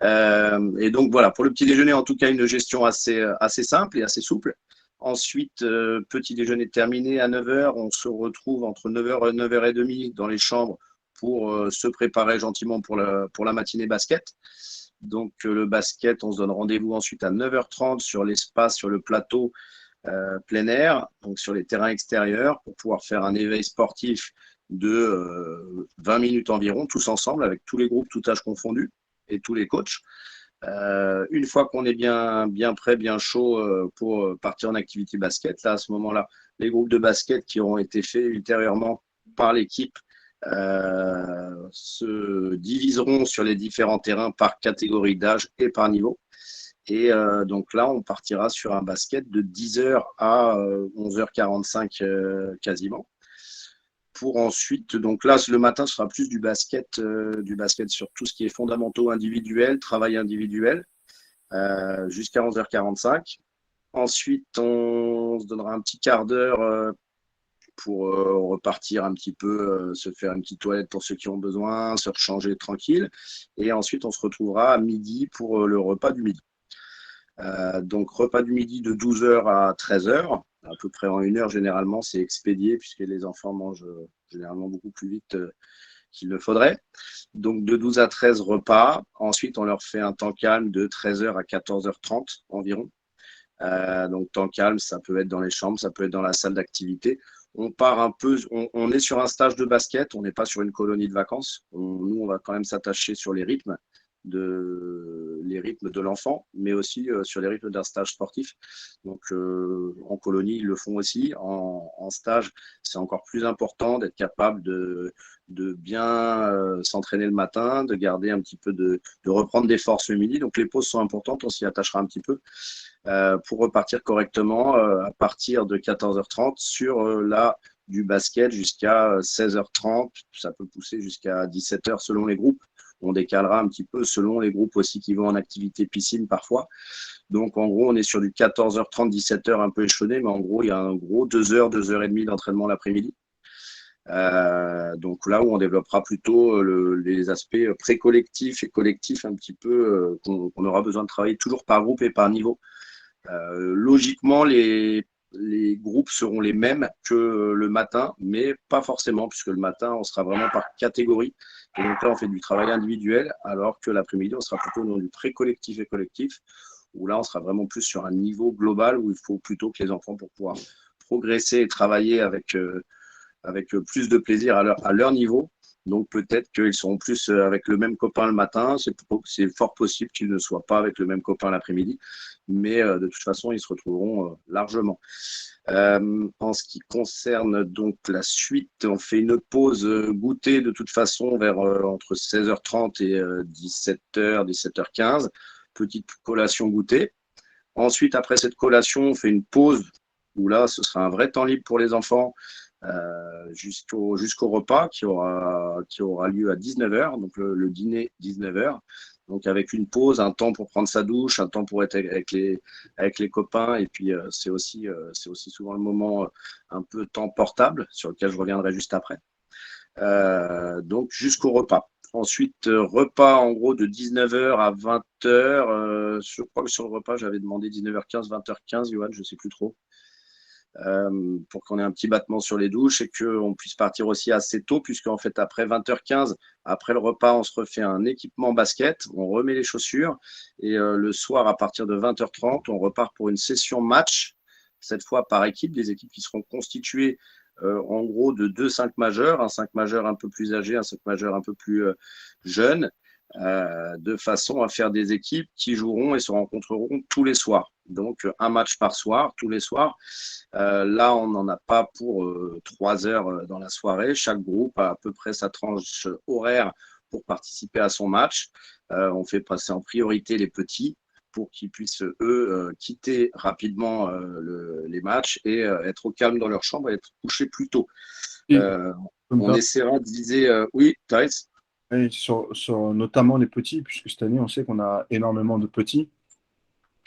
Et donc voilà, pour le petit déjeuner, en tout cas, une gestion assez simple et assez souple. Ensuite, petit déjeuner terminé à 9h, on se retrouve entre 9h et 9h30 dans les chambres pour se préparer gentiment pour la matinée basket. Donc le basket, on se donne rendez-vous ensuite à 9h30 sur l'espace, sur le plateau plein air, donc sur les terrains extérieurs, pour pouvoir faire un éveil sportif de 20 minutes environ, tous ensemble, avec tous les groupes, tout âge confondus, et tous les coachs. Une fois qu'on est bien prêt, bien chaud pour partir en activité basket, là, à ce moment-là, les groupes de basket qui auront été faits ultérieurement par l'équipe se diviseront sur les différents terrains par catégorie d'âge et par niveau. Et donc là, on partira sur un basket de 10h à 11h45 quasiment. Pour ensuite, donc là, le matin, ce sera plus du basket sur tout ce qui est fondamentaux individuels, travail individuel, jusqu'à 11h45. Ensuite, on se donnera un petit quart d'heure pour repartir un petit peu, se faire une petite toilette pour ceux qui ont besoin, se rechanger tranquille. Et ensuite, on se retrouvera à midi pour le repas du midi. Donc, repas du midi de 12h à 13h, à peu près en 1 heure généralement, c'est expédié puisque les enfants mangent généralement beaucoup plus vite qu'il ne faudrait. Donc, de 12 à 13 repas. Ensuite, on leur fait un temps calme de 13h à 14h30 environ. Donc, temps calme, ça peut être dans les chambres, ça peut être dans la salle d'activité. On part un peu, on est sur un stage de basket, on n'est pas sur une colonie de vacances. Nous, on va quand même s'attacher sur les rythmes de l'enfant, mais aussi sur les rythmes d'un stage sportif. Donc, en colonie, ils le font aussi. En stage, c'est encore plus important d'être capable de bien s'entraîner le matin, de garder un petit peu de reprendre des forces le midi. Donc, les pauses sont importantes, on s'y attachera un petit peu pour repartir correctement à partir de 14h30 sur du basket jusqu'à 16h30. Ça peut pousser jusqu'à 17h selon les groupes. On décalera un petit peu selon les groupes aussi qui vont en activité piscine parfois. Donc, en gros, on est sur du 14h30, 17h un peu échelonné, mais en gros, il y a un gros 2h, 2h30 d'entraînement l'après-midi. Donc là où on développera plutôt les aspects pré-collectifs et collectifs un petit peu qu'on aura besoin de travailler toujours par groupe et par niveau. Logiquement, les groupes seront les mêmes que le matin, mais pas forcément, puisque le matin, on sera vraiment par catégorie. Et donc là, on fait du travail individuel, alors que l'après-midi, on sera plutôt dans du pré-collectif et collectif, où là, on sera vraiment plus sur un niveau global, où il faut plutôt que les enfants, pour pouvoir progresser et travailler avec plus de plaisir à leur niveau. Donc peut-être qu'ils seront plus avec le même copain le matin. C'est fort possible qu'ils ne soient pas avec le même copain l'après-midi. Mais de toute façon, ils se retrouveront largement. En ce qui concerne donc la suite, on fait une pause goûter de toute façon vers entre 16h30 et 17h, 17h15. Petite collation goûter. Ensuite, après cette collation, on fait une pause où là, ce sera un vrai temps libre pour les enfants jusqu'au repas qui aura lieu à 19h, donc le dîner 19h. Donc avec une pause, un temps pour prendre sa douche, un temps pour être avec les copains. Et puis c'est aussi souvent le moment un peu temps portable sur lequel je reviendrai juste après. Donc jusqu'au repas. Ensuite, repas en gros de 19h à 20h. Je crois que sur le repas, j'avais demandé 19h15, 20h15, Johan, je ne sais plus trop. Pour qu'on ait un petit battement sur les douches et qu'on puisse partir aussi assez tôt, puisqu'en fait, après 20h15, après le repas, on se refait un équipement basket, on remet les chaussures et le soir, à partir de 20h30, on repart pour une session match, cette fois par équipe, des équipes qui seront constituées en gros de 2 5 majeurs, un 5 majeur un peu plus âgé, un 5 majeur un peu plus jeune, de façon à faire des équipes qui joueront et se rencontreront tous les soirs. Donc, un match par soir, tous les soirs. Là, on n'en a pas pour 3 heures dans la soirée. Chaque groupe a à peu près sa tranche horaire pour participer à son match. On fait passer en priorité les petits pour qu'ils puissent, eux, quitter rapidement les matchs et être au calme dans leur chambre et être couchés plus tôt. Et On essaiera de viser… oui, Thérèse. sur notamment les petits, puisque cette année, on sait qu'on a énormément de petits.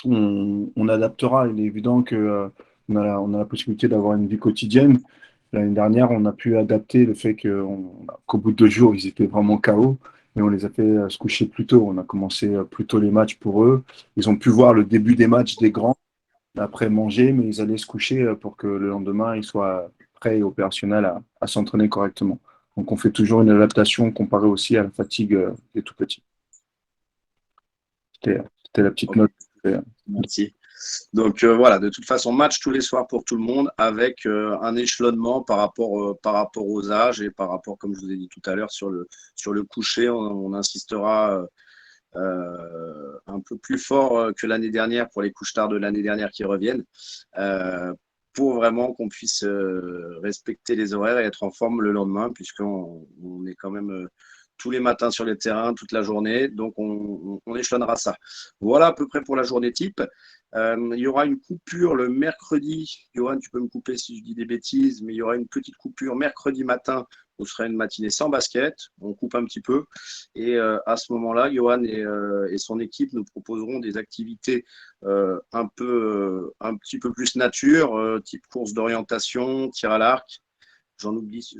On adaptera. Il est évident que, on a la possibilité d'avoir une vie quotidienne. L'année dernière, on a pu adapter le fait qu'au bout de 2 jours, ils étaient vraiment KO. mais on les a fait se coucher plus tôt. On a commencé plus tôt les matchs pour eux. Ils ont pu voir le début des matchs des grands après manger, mais ils allaient se coucher pour que le lendemain, ils soient prêts et opérationnels à s'entraîner correctement. Donc, on fait toujours une adaptation comparée aussi à la fatigue des tout petits. C'était la petite Ok, note. merci. Donc voilà, de toute façon, match tous les soirs pour tout le monde avec un échelonnement par rapport aux âges et par rapport, comme je vous ai dit tout à l'heure, sur le coucher. On insistera un peu plus fort que l'année dernière pour les couches tard de l'année dernière qui reviennent, pour vraiment qu'on puisse respecter les horaires et être en forme le lendemain, puisqu'on est quand même tous les matins sur les terrains, toute la journée. Donc, on échelonnera ça. Voilà à peu près pour la journée type. Il y aura une coupure le mercredi. Johan, tu peux me couper si je dis des bêtises, mais il y aura une petite coupure mercredi matin où ce sera une matinée sans basket. On coupe un petit peu. Et à ce moment-là, Johan et son équipe nous proposeront des activités un petit peu plus nature, type course d'orientation, tir à l'arc. J'en oublie,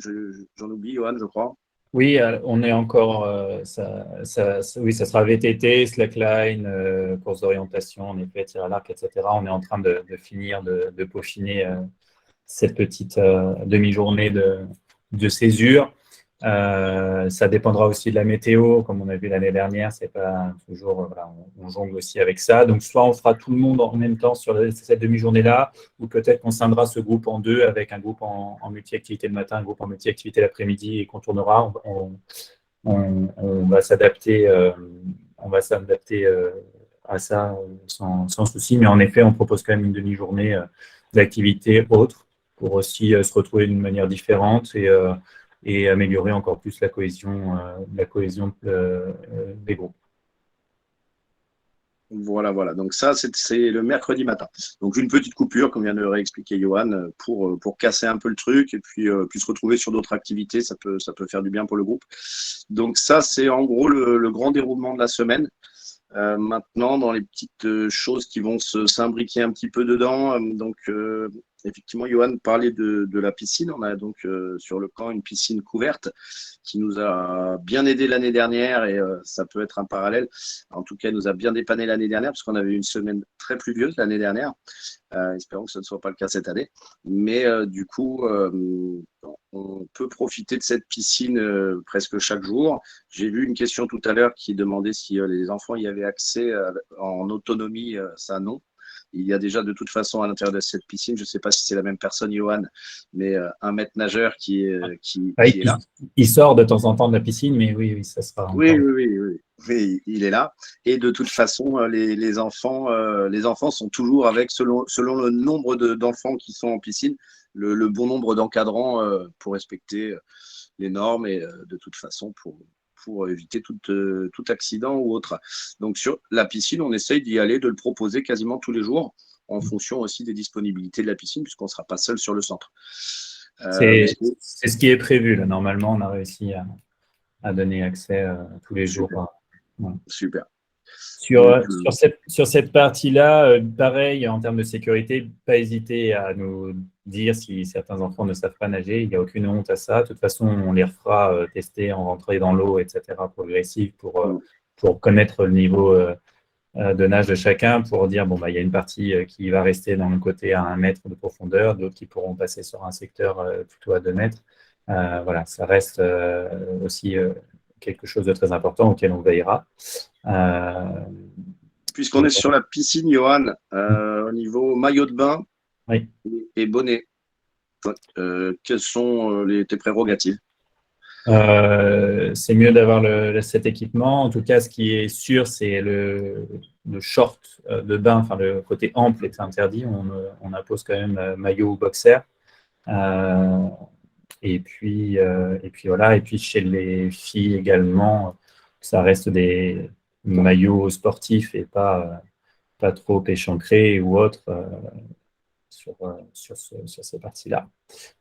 Johan, je crois. Oui, on est encore, oui, ça sera VTT, slackline, course d'orientation, en effet, tir à l'arc, etc. On est en train de finir de peaufiner cette petite demi-journée de césure. Ça dépendra aussi de la météo, comme on a vu l'année dernière, c'est pas toujours, voilà, on jongle aussi avec ça. Donc, soit on fera tout le monde en même temps sur cette demi-journée-là, ou peut-être qu'on scindra ce groupe en deux avec un groupe en multi-activité le matin, un groupe en multi-activité l'après-midi et qu'on tournera. On va s'adapter, à ça sans souci. Mais en effet, on propose quand même une demi-journée d'activité autre pour aussi se retrouver d'une manière différente et améliorer encore plus la cohésion des groupes. Voilà. Donc ça, c'est le mercredi matin. Donc une petite coupure, comme vient de réexpliquer Johan, pour casser un peu le truc et puis se retrouver sur d'autres activités. Ça peut faire du bien pour le groupe. Donc ça, c'est en gros le grand déroulement de la semaine. Maintenant, dans les petites choses qui vont s'imbriquer un petit peu dedans, effectivement, Johan parlait de la piscine. On a donc sur le camp une piscine couverte qui nous a bien aidé l'année dernière et ça peut être un parallèle. En tout cas, elle nous a bien dépanné l'année dernière parce qu'on avait une semaine très pluvieuse l'année dernière. Espérons que ce ne soit pas le cas cette année. Mais du coup, on peut profiter de cette piscine presque chaque jour. J'ai vu une question tout à l'heure qui demandait si les enfants y avaient accès en autonomie. Ça, non. Il y a déjà de toute façon à l'intérieur de cette piscine, je ne sais pas si c'est la même personne, Johan, mais un maître nageur qui est là. Il sort de temps en temps de la piscine, mais oui, ça sera encore. Oui, il est là. Et de toute façon, les enfants sont toujours avec, selon le nombre d'enfants qui sont en piscine, le bon nombre d'encadrants pour respecter les normes et de toute façon pour éviter tout accident ou autre. Donc sur la piscine, on essaye d'y aller, de le proposer quasiment tous les jours en fonction aussi des disponibilités de la piscine puisqu'on ne sera pas seul sur le centre. C'est ce qui est prévu. Là. Normalement, on a réussi à donner accès tous les jours. Ouais. Super. Sur cette partie-là, pareil, en termes de sécurité, pas hésiter à nous dire si certains enfants ne savent pas nager. Il n'y a aucune honte à ça. De toute façon, on les refera tester en rentrée dans l'eau, etc., progressif pour connaître le niveau de nage de chacun, pour dire, il y a une partie qui va rester dans le côté à 1 mètre de profondeur, d'autres qui pourront passer sur un secteur plutôt à 2 mètres. Voilà, ça reste aussi quelque chose de très important auquel on veillera. Puisqu'on est sur la piscine, Johan, au niveau maillot de bain et bonnet, quelles sont tes prérogatives? C'est mieux d'avoir cet équipement. En tout cas, ce qui est sûr, c'est le short de bain, enfin le côté ample est interdit. On impose quand même maillot ou boxer. Et puis voilà. Et puis chez les filles également, ça reste des maillots sportifs et pas trop échancrés ou autres sur ces parties-là,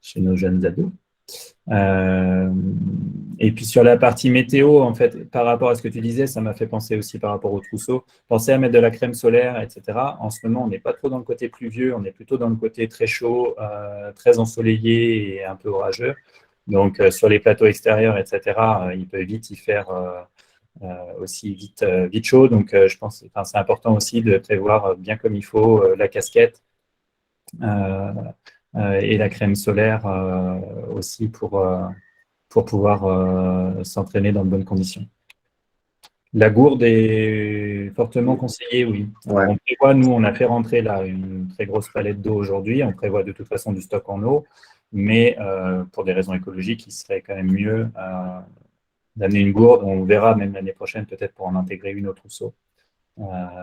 chez nos jeunes ados. Et puis sur la partie météo, en fait, par rapport à ce que tu disais, ça m'a fait penser aussi par rapport au trousseau. Pensez à mettre de la crème solaire, etc. En ce moment, on n'est pas trop dans le côté pluvieux, on est plutôt dans le côté très chaud, très ensoleillé et un peu orageux. Donc sur les plateaux extérieurs, etc., il peut vite y faire aussi vite chaud. Donc, je pense que c'est important aussi de prévoir bien comme il faut la casquette et la crème solaire aussi pour pouvoir s'entraîner dans de bonnes conditions. La gourde est fortement conseillée, oui. Alors, Ouais. on prévoit, nous, on a fait rentrer là une très grosse palette d'eau aujourd'hui. On prévoit de toute façon du stock en eau, mais pour des raisons écologiques, il serait quand même mieux d'amener une gourde. On verra même l'année prochaine peut-être pour en intégrer une au trousseau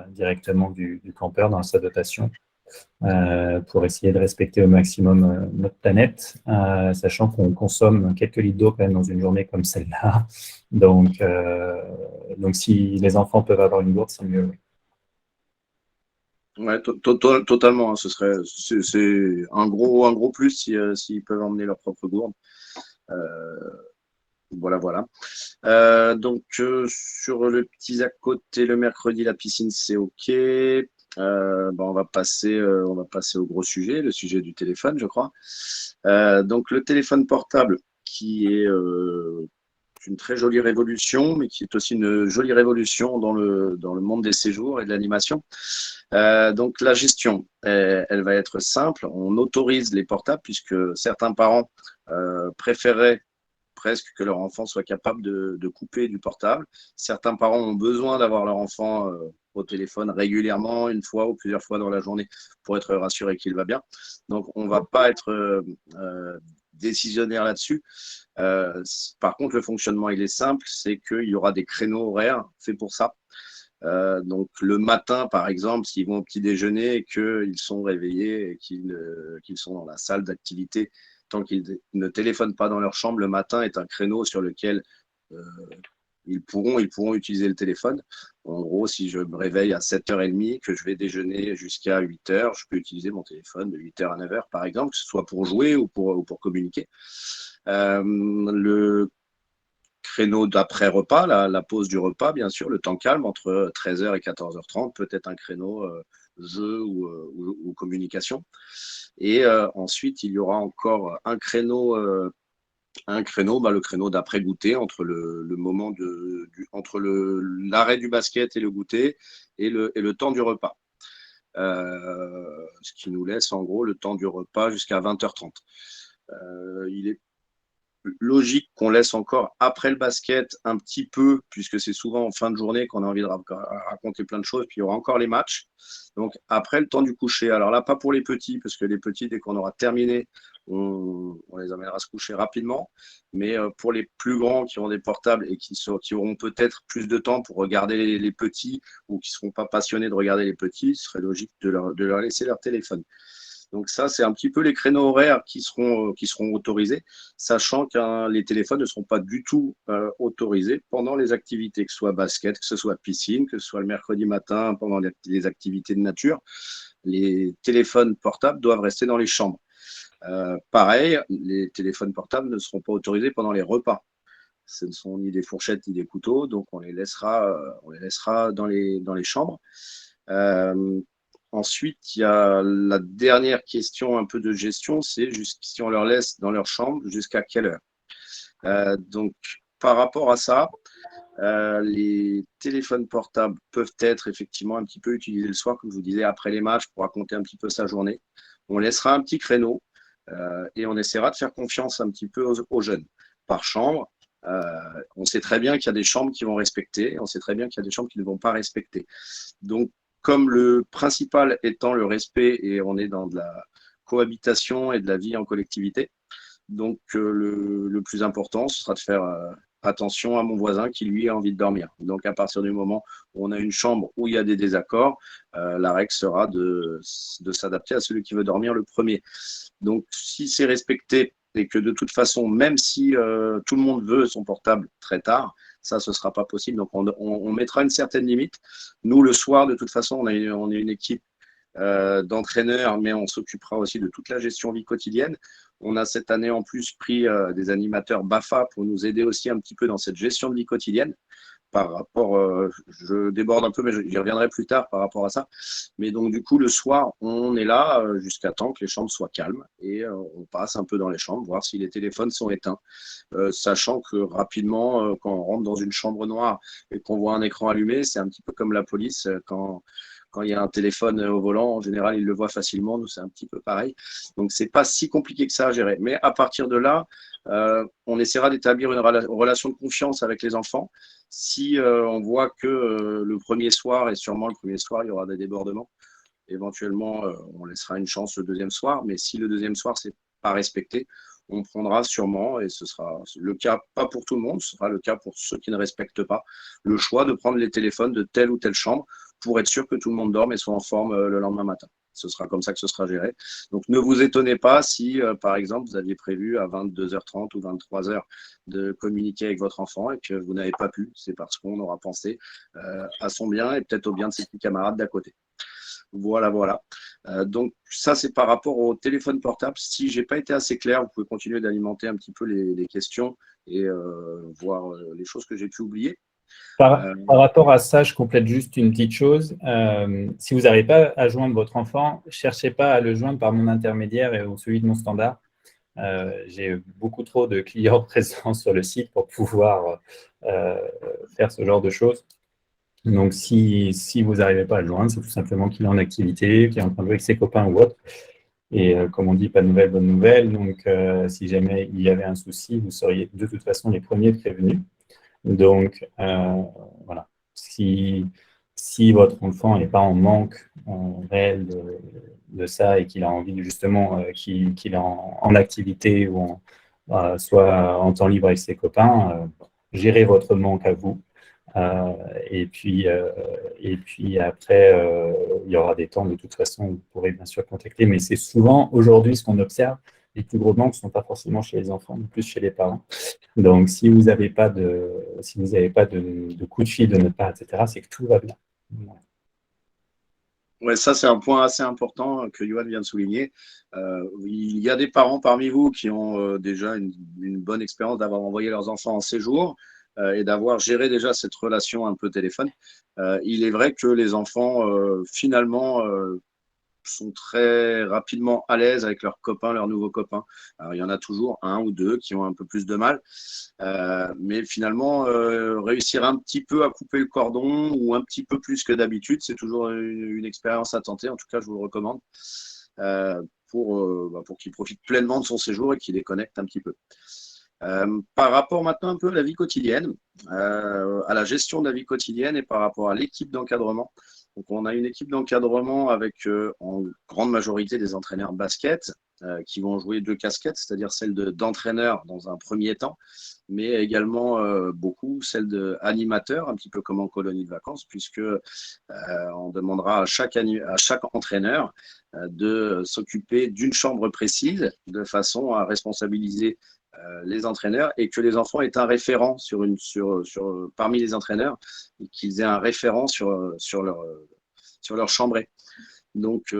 directement du campeur dans sa dotation. Pour essayer de respecter au maximum notre planète, sachant qu'on consomme quelques litres d'eau quand même dans une journée comme celle-là. Donc si les enfants peuvent avoir une gourde, c'est mieux. Ouais, totalement. Hein, c'est un gros plus s'ils peuvent emmener leur propre gourde. Voilà. Donc sur le petit à côté, le mercredi, la piscine, c'est OK. On va passer au gros sujet, le sujet du téléphone, je crois. Donc le téléphone portable, qui est une très jolie révolution, mais qui est aussi une jolie révolution dans le monde des séjours et de l'animation. Donc la gestion, elle va être simple. On autorise les portables puisque certains parents préféreraient presque que leur enfant soit capable de couper du portable. Certains parents ont besoin d'avoir leur enfant au téléphone régulièrement, une fois ou plusieurs fois dans la journée, pour être rassuré qu'il va bien. Donc, on ne va pas être décisionnaire là-dessus. Par contre, le fonctionnement, il est simple, c'est qu'il y aura des créneaux horaires faits pour ça. Donc, le matin, par exemple, s'ils vont au petit déjeuner et qu'ils sont réveillés et qu'ils sont dans la salle d'activité, tant qu'ils ne téléphonent pas dans leur chambre, le matin est un créneau sur lequel ils pourront utiliser le téléphone. En gros, si je me réveille à 7h30, que je vais déjeuner jusqu'à 8h, je peux utiliser mon téléphone de 8h à 9h, par exemple, que ce soit pour jouer ou pour communiquer. Le créneau d'après-repas, la pause du repas, bien sûr, le temps calme entre 13h et 14h30, peut-être un créneau jeu ou communication. Et ensuite, il y aura encore un créneau, le créneau d'après-goûter entre le moment entre l'arrêt du basket et le goûter et le temps du repas. Ce qui nous laisse en gros le temps du repas jusqu'à 20h30. Il est logique qu'on laisse encore après le basket un petit peu, puisque c'est souvent en fin de journée qu'on a envie de raconter plein de choses, puis il y aura encore les matchs. Donc après le temps du coucher, alors là pas pour les petits, parce que les petits, dès qu'on aura terminé, on les amènera se coucher rapidement, mais pour les plus grands qui ont des portables et qui auront peut-être plus de temps pour regarder les petits ou qui ne seront pas passionnés de regarder les petits, ce serait logique de leur laisser leur téléphone. Donc ça, c'est un petit peu les créneaux horaires qui seront autorisés, sachant que les téléphones ne seront pas du tout autorisés pendant les activités, que ce soit basket, que ce soit piscine, que ce soit le mercredi matin pendant les activités de nature. Les téléphones portables doivent rester dans les chambres. Pareil, les téléphones portables ne seront pas autorisés pendant les repas. Ce ne sont ni des fourchettes ni des couteaux, donc on les laissera dans les chambres. Ensuite, il y a la dernière question un peu de gestion, c'est si on leur laisse dans leur chambre, jusqu'à quelle heure. Donc, par rapport à ça, les téléphones portables peuvent être effectivement un petit peu utilisés le soir, comme je vous disais, après les matchs, pour raconter un petit peu sa journée. On laissera un petit créneau et on essaiera de faire confiance un petit peu aux jeunes. Par chambre, on sait très bien qu'il y a des chambres qui vont respecter, on sait très bien qu'il y a des chambres qui ne vont pas respecter. Donc, comme le principal étant le respect et on est dans de la cohabitation et de la vie en collectivité, donc le plus important, ce sera de faire attention à mon voisin qui, lui, a envie de dormir. Donc, à partir du moment où on a une chambre où il y a des désaccords, la règle sera de s'adapter à celui qui veut dormir le premier. Donc, si c'est respecté et que de toute façon, même si tout le monde veut son portable très tard, ça, ce ne sera pas possible. Donc, on mettra une certaine limite. Nous, le soir, de toute façon, on est une équipe d'entraîneurs, mais on s'occupera aussi de toute la gestion vie quotidienne. On a cette année en plus pris des animateurs BAFA pour nous aider aussi un petit peu dans cette gestion de vie quotidienne, par rapport, je déborde un peu, mais j'y reviendrai plus tard par rapport à ça. Mais donc, du coup, le soir, on est là jusqu'à temps que les chambres soient calmes et on passe un peu dans les chambres, voir si les téléphones sont éteints. Sachant que rapidement, quand on rentre dans une chambre noire et qu'on voit un écran allumé, c'est un petit peu comme la police. Quand il y a un téléphone au volant, en général, ils le voient facilement. Nous, c'est un petit peu pareil. Donc, c'est pas si compliqué que ça à gérer. Mais à partir de là, on essaiera d'établir une relation de confiance avec les enfants. Si on voit que le premier soir, et sûrement le premier soir, il y aura des débordements, éventuellement, on laissera une chance le deuxième soir. Mais si le deuxième soir, c'est pas respecté, on prendra sûrement, et ce sera le cas, pas pour tout le monde, ce sera le cas pour ceux qui ne respectent pas, le choix de prendre les téléphones de telle ou telle chambre pour être sûr que tout le monde dorme et soit en forme le lendemain matin. Ce sera comme ça que ce sera géré. Donc, ne vous étonnez pas si, par exemple, vous aviez prévu à 22h30 ou 23h de communiquer avec votre enfant et que vous n'avez pas pu. C'est parce qu'on aura pensé à son bien et peut-être au bien de ses petits camarades d'à côté. Voilà, voilà. Donc, ça, c'est par rapport au téléphone portable. Si je n'ai pas été assez clair, vous pouvez continuer d'alimenter un petit peu les questions et voir les choses que j'ai pu oublier. Par rapport à ça, je complète juste une petite chose. Si vous n'arrivez pas à joindre votre enfant, ne cherchez pas à le joindre par mon intermédiaire ou celui de mon standard. J'ai beaucoup trop de clients présents sur le site pour pouvoir faire ce genre de choses. Donc, si vous n'arrivez pas à le joindre, c'est tout simplement qu'il est en activité, qu'il est en train de jouer avec ses copains ou autre. Et comme on dit, pas de nouvelles, bonne nouvelle. Donc, si jamais il y avait un souci, vous seriez de toute façon les premiers prévenus. Donc, voilà. Si votre enfant n'est pas en manque réel de ça et qu'il a envie justement qu'il est en activité ou soit en temps libre avec ses copains, gérez votre manque à vous. Et puis après, il y aura des temps, de toute façon, vous pourrez bien sûr contacter, mais c'est souvent aujourd'hui ce qu'on observe. Les plus gros manques ne sont pas forcément chez les enfants, mais plus chez les parents. Donc, si vous n'avez pas de coup de fil de notre part, etc., c'est que tout va bien. Voilà. Ouais, ça, c'est un point assez important que Yoann vient de souligner. Il y a des parents parmi vous qui ont déjà une bonne expérience d'avoir envoyé leurs enfants en séjour et d'avoir géré déjà cette relation un peu téléphone. Il est vrai que les enfants, finalement, sont très rapidement à l'aise avec leurs copains, leurs nouveaux copains. Alors, il y en a toujours un ou deux qui ont un peu plus de mal. Mais finalement, réussir un petit peu à couper le cordon ou un petit peu plus que d'habitude, c'est toujours une expérience à tenter. En tout cas, je vous le recommande pour qu'il profite pleinement de son séjour et qu'il déconnecte un petit peu. Par rapport maintenant un peu à la vie quotidienne, à la gestion de la vie quotidienne et par rapport à l'équipe d'encadrement. Donc, on a une équipe d'encadrement avec en grande majorité des entraîneurs basket qui vont jouer deux casquettes, c'est-à-dire celle d'entraîneur dans un premier temps, mais également beaucoup celle d'animateur, un petit peu comme en colonie de vacances, puisque on demandera à chaque entraîneur de s'occuper d'une chambre précise de façon à responsabiliser les entraîneurs et que les enfants aient un référent parmi les entraîneurs et qu'ils aient un référent sur leur chambrée. Donc,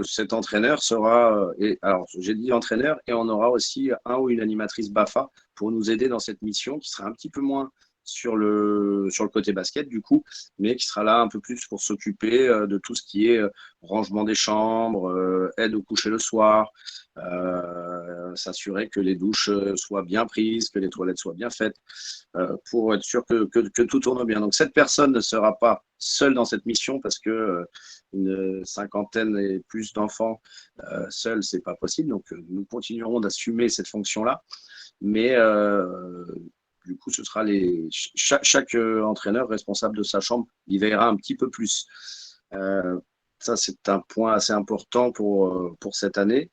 cet entraîneur sera, alors j'ai dit entraîneur, et on aura aussi un ou une animatrice BAFA pour nous aider dans cette mission qui sera un petit peu moins sur le côté basket du coup, mais qui sera là un peu plus pour s'occuper de tout ce qui est rangement des chambres, aide au coucher le soir, s'assurer que les douches soient bien prises, que les toilettes soient bien faites, pour être sûr que tout tourne bien. Donc cette personne ne sera pas seule dans cette mission parce que une cinquantaine et plus d'enfants seuls, c'est pas possible. Donc nous continuerons d'assumer cette fonction-là, mais du coup, ce sera chaque entraîneur responsable de sa chambre, il veillera un petit peu plus. Ça, c'est un point assez important pour cette année.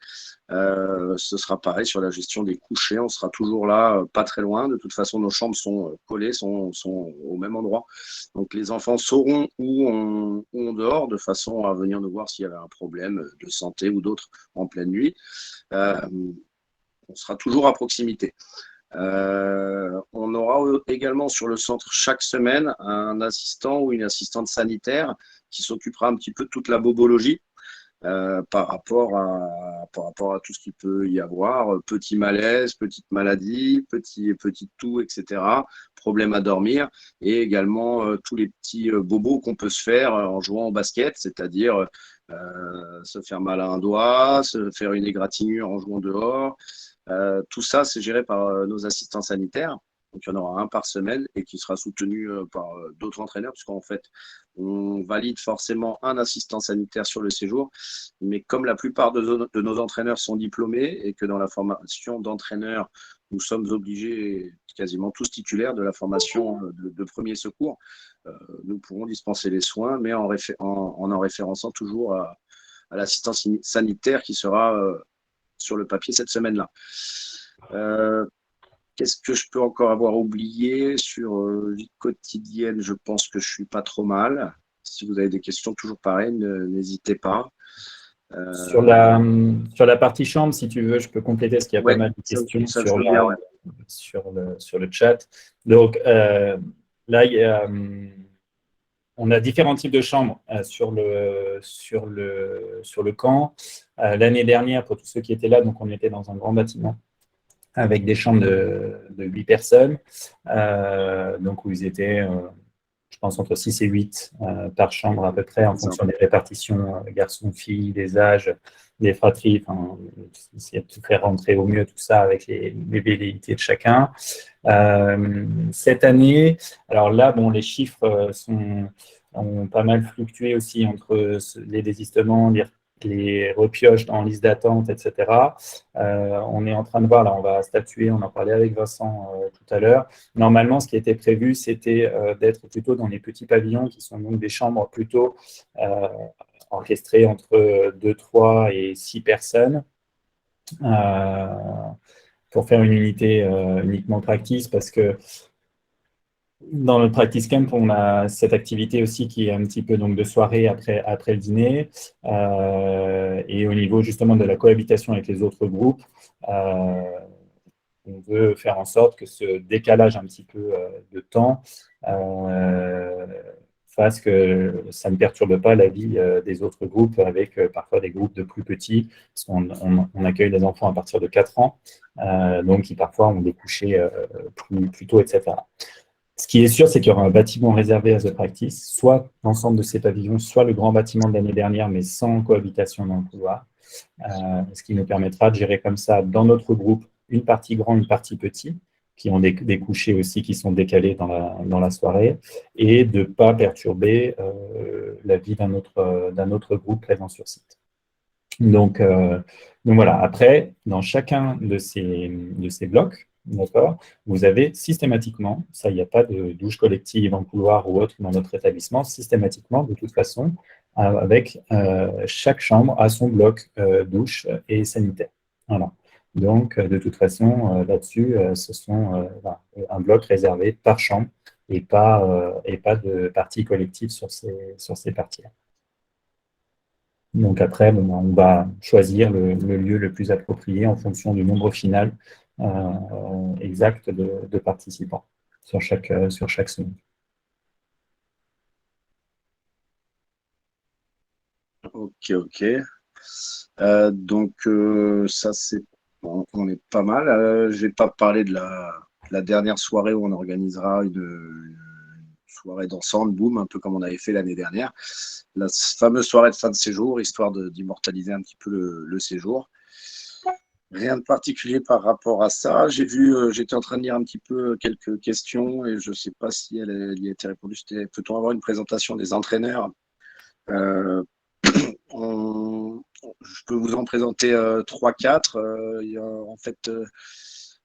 Ce sera pareil sur la gestion des couchers. On sera toujours là, pas très loin. De toute façon, nos chambres sont collées, sont au même endroit. Donc, les enfants sauront où on dort de façon à venir nous voir s'il y avait un problème de santé ou d'autre en pleine nuit. On sera toujours à proximité. On aura également sur le centre chaque semaine un assistant ou une assistante sanitaire qui s'occupera un petit peu de toute la bobologie. par rapport à tout ce qu'il peut y avoir, petit malaise, petite maladie, petite toux, etc., problème à dormir, et également tous les petits bobos qu'on peut se faire en jouant au basket, c'est-à-dire se faire mal à un doigt, se faire une égratignure en jouant dehors. Tout ça, c'est géré par nos assistants sanitaires. Donc, il y en aura un par semaine et qui sera soutenu par d'autres entraîneurs, puisqu'en fait, on valide forcément un assistant sanitaire sur le séjour. Mais comme la plupart de nos entraîneurs sont diplômés et que dans la formation d'entraîneur, nous sommes obligés, quasiment tous titulaires de la formation de premier secours, nous pourrons dispenser les soins, mais en référençant toujours à l'assistant sanitaire qui sera sur le papier cette semaine-là. Qu'est-ce que je peux encore avoir oublié sur vie quotidienne? Je pense que je suis pas trop mal. Si vous avez des questions, toujours pareil, n'hésitez pas. Sur la partie chambre, si tu veux, je peux compléter parce qu'il y a pas mal de questions sur le chat. Donc, là, on a différents types de chambres sur le camp. L'année dernière, pour tous ceux qui étaient là, donc on était dans un grand bâtiment avec des chambres de 8 personnes, donc où ils étaient, je pense, entre 6 et 8 par chambre à peu près, en fonction des répartitions garçons-filles, des âges, des fratries, enfin, essayer de tout faire rentrer au mieux tout ça avec les velléités de chacun. Cette année, alors là, bon, les chiffres ont pas mal fluctué aussi entre les désistements, les repioches en liste d'attente, etc. On est en train de voir, là, on va statuer, on en parlait avec Vincent tout à l'heure. Normalement, ce qui était prévu, c'était d'être plutôt dans les petits pavillons, qui sont donc des chambres plutôt orchestrées entre 2, 3 et 6 personnes. Pour faire une unité uniquement practice, parce que dans le practice camp, on a cette activité aussi qui est un petit peu donc de soirée après le dîner, et au niveau justement de la cohabitation avec les autres groupes, on veut faire en sorte que ce décalage un petit peu de temps fasse que ça ne perturbe pas la vie des autres groupes, avec parfois des groupes de plus petits, parce qu'on accueille des enfants à partir de 4 ans, donc qui parfois ont des couchers plus tôt, etc. Ce qui est sûr, c'est qu'il y aura un bâtiment réservé à The Practice, soit l'ensemble de ces pavillons, soit le grand bâtiment de l'année dernière, mais sans cohabitation dans le couloir, ce qui nous permettra de gérer comme ça, dans notre groupe, une partie grand, une partie petit, qui ont des couchers aussi qui sont décalés dans la soirée, et de ne pas perturber la vie d'un autre groupe présent sur site. Donc voilà, après, dans chacun de ces blocs, d'accord, vous avez systématiquement, ça, il n'y a pas de douche collective en couloir ou autre dans notre établissement, systématiquement, de toute façon, avec chaque chambre a son bloc douche et sanitaire. Voilà. Donc, de toute façon, là-dessus, ce sont un bloc réservé par chambre et pas de partie collective sur ces parties-là. Donc après, on va choisir le lieu le plus approprié en fonction du nombre final exact de participants sur chaque semaine. Ok. Donc ça, c'est bon, on est pas mal. Je vais pas parler de la dernière soirée où on organisera une soirée d'ensemble, boom, un peu comme on avait fait l'année dernière. La fameuse soirée de fin de séjour, histoire d'immortaliser un petit peu le séjour. Rien de particulier par rapport à ça. J'étais en train de lire un petit peu quelques questions et je ne sais pas si elle y a été répondue. C'était peut-on avoir une présentation des entraîneurs? Je peux vous en présenter 3-4. En fait,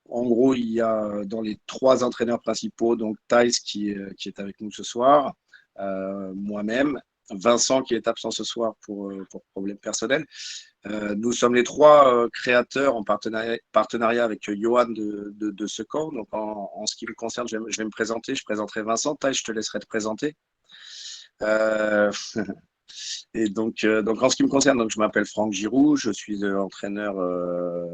en gros, il y a dans les 3 entraîneurs principaux, donc Thaïs qui est avec nous ce soir, moi-même, Vincent qui est absent ce soir pour problèmes personnels. Nous sommes les 3 créateurs en partenariat avec Johan de ce camp. Donc, en ce qui me concerne, je vais me présenter. Je présenterai Vincent. Thaïs, je te laisserai te présenter. Et donc, en ce qui me concerne, donc, je m'appelle Franck Giroux, je suis entraîneur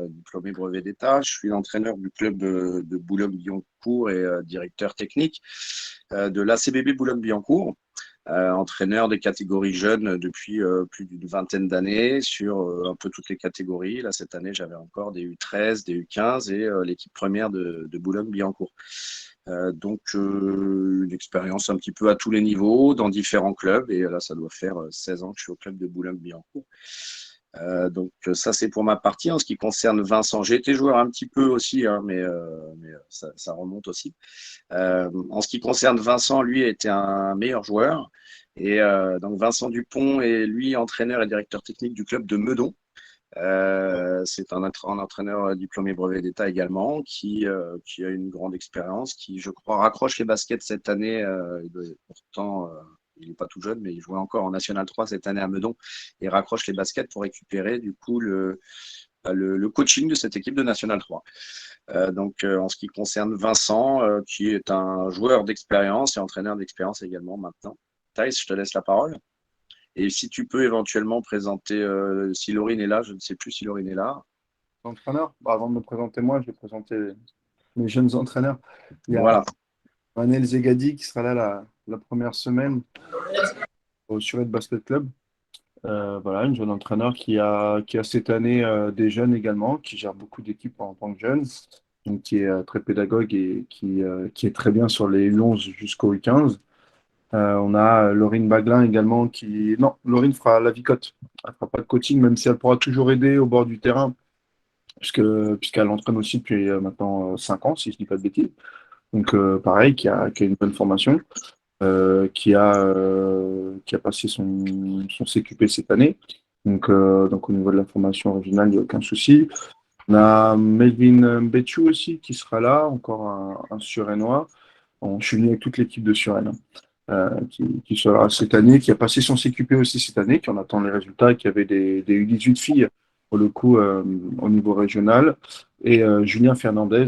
diplômé brevet d'État, je suis l'entraîneur du club de Boulogne-Billancourt et directeur technique de l'ACBB Boulogne-Billancourt. entraîneur des catégories jeunes depuis plus d'une vingtaine d'années sur un peu toutes les catégories. Là, cette année, j'avais encore des U13, des U15 et l'équipe première de Boulogne-Billancourt. Donc, une expérience un petit peu à tous les niveaux, dans différents clubs. Et là, ça doit faire 16 ans que je suis au club de Boulogne-Billancourt. Donc, ça, c'est pour ma partie. En ce qui concerne Vincent, j'ai été joueur un petit peu aussi, hein, mais ça remonte aussi. En ce qui concerne Vincent, lui, a été un meilleur joueur. Et donc, Vincent Dupont est, lui, entraîneur et directeur technique du club de Meudon. C'est un entraîneur diplômé brevet d'État également, qui a une grande expérience, qui, je crois, raccroche les baskets cette année. Pourtant, il n'est pas tout jeune, mais il jouait encore en National 3 cette année à Meudon et raccroche les baskets pour récupérer du coup le coaching de cette équipe de National 3. Donc, en ce qui concerne Vincent, qui est un joueur d'expérience et entraîneur d'expérience également maintenant. Thaïs, je te laisse la parole. Et si tu peux éventuellement présenter, si Laurine est là, je ne sais plus si Laurine est là. Entraîneur, avant de me présenter moi, je vais présenter mes jeunes entraîneurs. Il y a Voilà. Manel Zegadi qui sera là la première semaine au Surette Basket Club. Voilà, une jeune entraîneur qui a cette année des jeunes également, qui gère beaucoup d'équipes en tant que jeune, donc qui est très pédagogue et qui est très bien sur les U11 jusqu'au U15. On a Laurine Baglin également qui… Non, Laurine fera la vicote. Elle ne fera pas de coaching, même si elle pourra toujours aider au bord du terrain, puisqu'elle entraîne aussi depuis maintenant 5 ans, si je ne dis pas de bêtises. Donc pareil, qui a une bonne formation, qui a passé son CQP cette année. Donc au niveau de la formation originale, il n'y a aucun souci. On a Melvin Betchou aussi qui sera là, encore un Suresnois. Je suis venu avec toute l'équipe de Suresnes, qui sera cette année, qui a passé son CQP aussi cette année, qui en attend les résultats, qui avait des U18 filles pour le coup au niveau régional. Et Julien Fernandez,